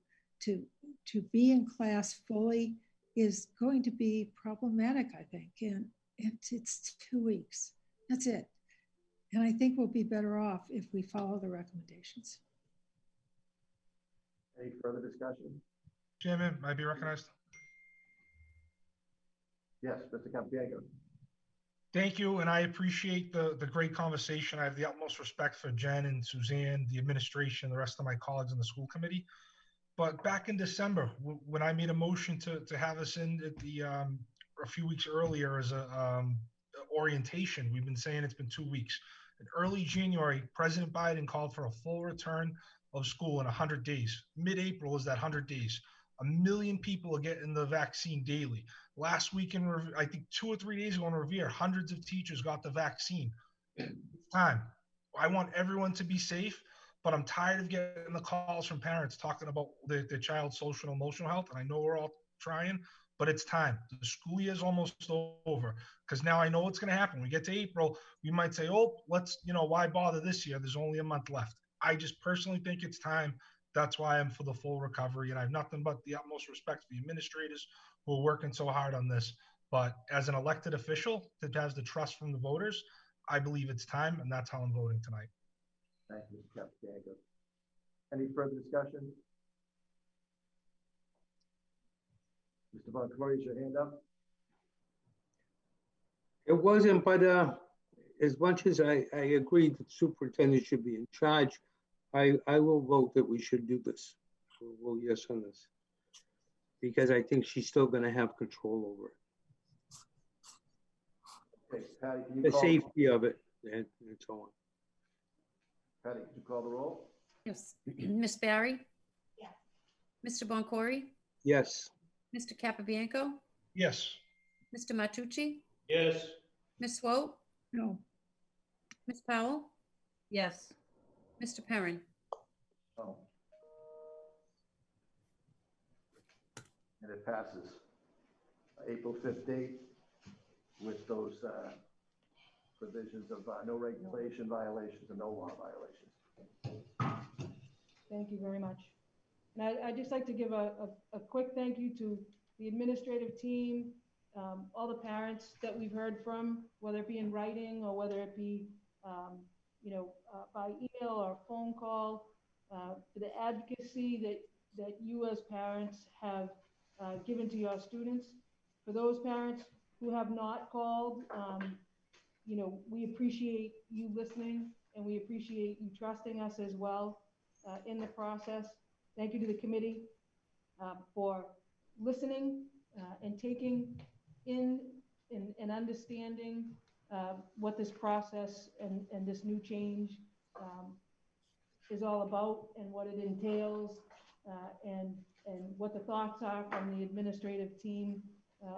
[SPEAKER 6] be in class fully is going to be problematic, I think. And it's 2 weeks. That's it. And I think we'll be better off if we follow the recommendations.
[SPEAKER 1] Any further discussion?
[SPEAKER 7] Chairman, might be recognized.
[SPEAKER 1] Yes, Mr. Capabianco.
[SPEAKER 7] Thank you, and I appreciate the great conversation. I have the utmost respect for Jen and Suzanne, the administration, the rest of my colleagues in the school committee. But back in December, when I made a motion to have us in at the a few weeks earlier as a orientation, we've been saying it's been 2 weeks. In early January, President Biden called for a full return of school in 100 days. Mid-April is that 100 days. 1 million people are getting the vaccine daily. Last week, I think 2 or 3 days ago in Revere, hundreds of teachers got the vaccine. It's time. I want everyone to be safe, but I'm tired of getting the calls from parents talking about their child's social and emotional health. And I know we're all trying, but it's time. The school year is almost over, because now I know what's going to happen. We get to April, we might say, oh, let's, why bother this year? There's only a month left. I just personally think it's time. That's why I'm for the full recovery. And I have nothing but the utmost respect for the administrators who are working so hard on this. But as an elected official that has the trust from the voters, I believe it's time, and that's how I'm voting tonight.
[SPEAKER 1] Thank you, Mr. Capabianco. Any further discussion? Mr. Boncory, is your hand up?
[SPEAKER 10] It wasn't, but as much as I agree that the superintendent should be in charge, I will vote that we should do this. We'll vote yes on this, because I think she's still going to have control over it.
[SPEAKER 1] Okay, Patty, can you
[SPEAKER 10] The
[SPEAKER 1] call
[SPEAKER 10] safety of it and so on.
[SPEAKER 1] Patty, can you call the roll?
[SPEAKER 2] Yes. Ms. Barry?
[SPEAKER 12] Yes.
[SPEAKER 2] Mr. Boncory?
[SPEAKER 10] Yes.
[SPEAKER 2] Mr. Capabianco?
[SPEAKER 7] Yes.
[SPEAKER 2] Mr. Matucci?
[SPEAKER 11] Yes.
[SPEAKER 2] Ms. Swope,
[SPEAKER 6] No.
[SPEAKER 2] Ms. Powell,
[SPEAKER 3] Yes.
[SPEAKER 2] Mr. Perrin.
[SPEAKER 1] Oh. And it passes. April 5th date with those provisions of no regulation violations and no law violations.
[SPEAKER 4] Thank you very much. And I'd just like to give a quick thank you to the administrative team, all the parents that we've heard from, whether it be in writing or whether it be, by email or phone call, for the advocacy that you as parents have given to your students. For those parents who have not called, we appreciate you listening and we appreciate you trusting us as well in the process. Thank you to the committee for listening and taking in and understanding what this process and this new change is all about and what it entails and what the thoughts are from the administrative team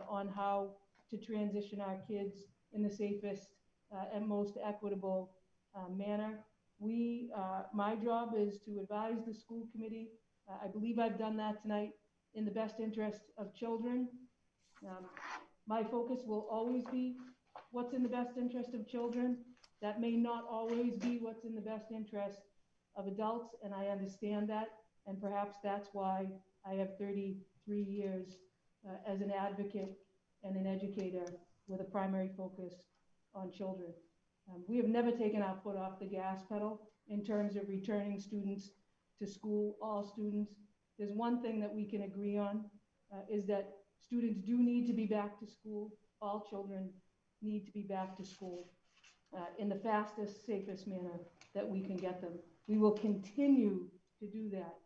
[SPEAKER 4] on how to transition our kids in the safest and most equitable manner. My job is to advise the school committee. I believe I've done that tonight in the best interest of children. My focus will always be what's in the best interest of children. That may not always be what's in the best interest of adults, and I understand that, and perhaps that's why I have 33 years as an advocate and an educator with a primary focus on children. We have never taken our foot off the gas pedal in terms of returning students to school, all students. There's one thing that we can agree on, is that students do need to be back to school. All children need to be back to school in the fastest, safest manner that we can get them. We will continue to do that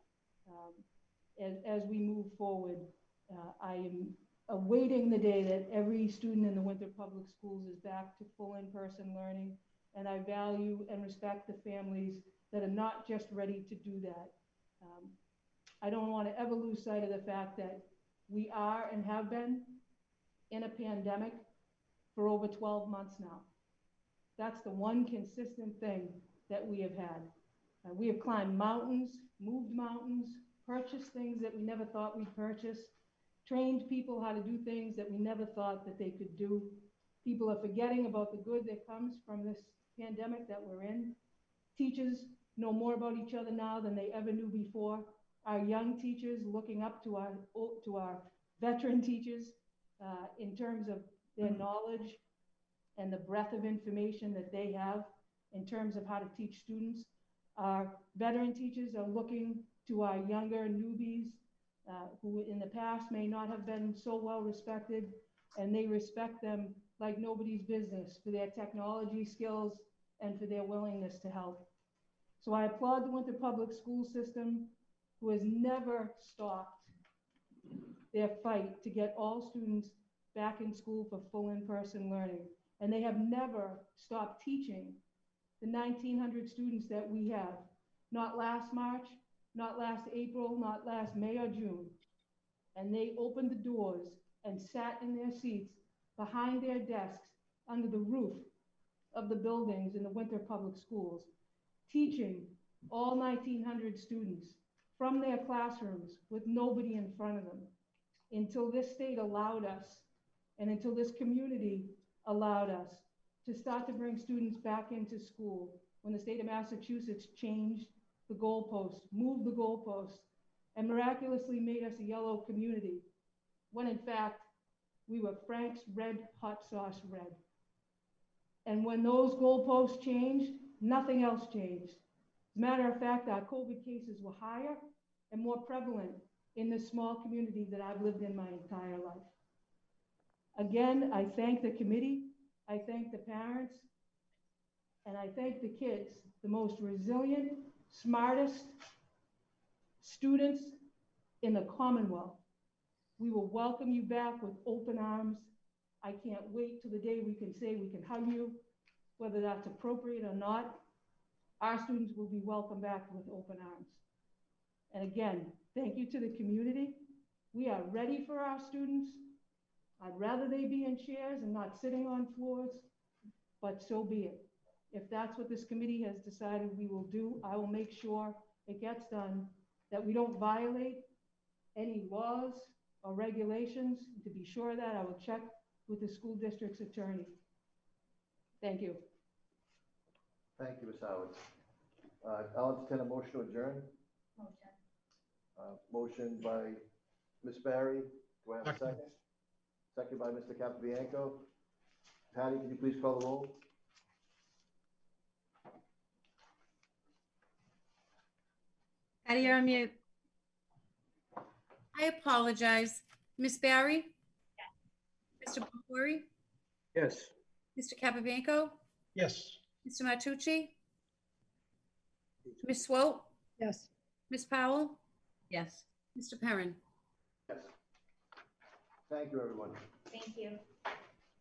[SPEAKER 4] as we move forward. I am awaiting the day that every student in the Winthrop Public Schools is back to full in-person learning, and I value and respect the families that are not just ready to do that. I don't want to ever lose sight of the fact that we are and have been in a pandemic for over 12 months now. That's the one consistent thing that we have had. We have climbed mountains, moved mountains, purchased things that we never thought we'd purchase, trained people how to do things that we never thought that they could do. People are forgetting about the good that comes from this pandemic that we're in. Teachers know more about each other now than they ever knew before. Our young teachers looking up to our veteran teachers in terms of their knowledge and the breadth of information that they have in terms of how to teach students. Our veteran teachers are looking to our younger newbies who in the past may not have been so well respected, and they respect them like nobody's business for their technology skills and for their willingness to help. So I applaud the Winthrop Public School System, who has never stopped their fight to get all students back in school for full in-person learning. And they have never stopped teaching the 1,900 students that we have, not last March, not last April, not last May or June. And they opened the doors and sat in their seats behind their desks under the roof of the buildings in the Winthrop Public Schools, teaching all 1,900 students from their classrooms with nobody in front of them until this state allowed us and until this community allowed us to start to bring students back into school when the state of Massachusetts changed the goalposts, moved the goalposts, and miraculously made us a yellow community, when in fact, we were Frank's Red Hot Sauce Red. And when those goalposts changed, nothing else changed. As a matter of fact, our COVID cases were higher and more prevalent in this small community that I've lived in my entire life. Again, I thank the committee, I thank the parents, and I thank the kids, the most resilient, smartest students in the Commonwealth. We will welcome you back with open arms. I can't wait till the day we can say we can hug you, whether that's appropriate or not. Our students will be welcomed back with open arms. And again, thank you to the community. We are ready for our students. I'd rather they be in chairs and not sitting on floors. but so be it. If that's what this committee has decided we will do, I will make sure it gets done, that we don't violate any laws or regulations. To be sure of that, I will check with the school district's attorney. Thank you.
[SPEAKER 1] Thank you, Ms. Howard. I'll entertain a motion to adjourn. Motion by Ms. Barry. Do I have a second? Second by Mr. Capabianco. Patty, can you please call the roll?
[SPEAKER 3] Patty, you're on mute.
[SPEAKER 2] I apologize. Ms. Barry? Yes. Mr. Boncory?
[SPEAKER 10] Yes.
[SPEAKER 2] Mr. Capabianco?
[SPEAKER 7] Yes.
[SPEAKER 2] Mr. Matucci? Ms. Swope?
[SPEAKER 6] Yes.
[SPEAKER 2] Ms. Powell?
[SPEAKER 3] Yes.
[SPEAKER 2] Mr. Perrin?
[SPEAKER 1] Yes. Thank you, everyone.
[SPEAKER 12] Thank you.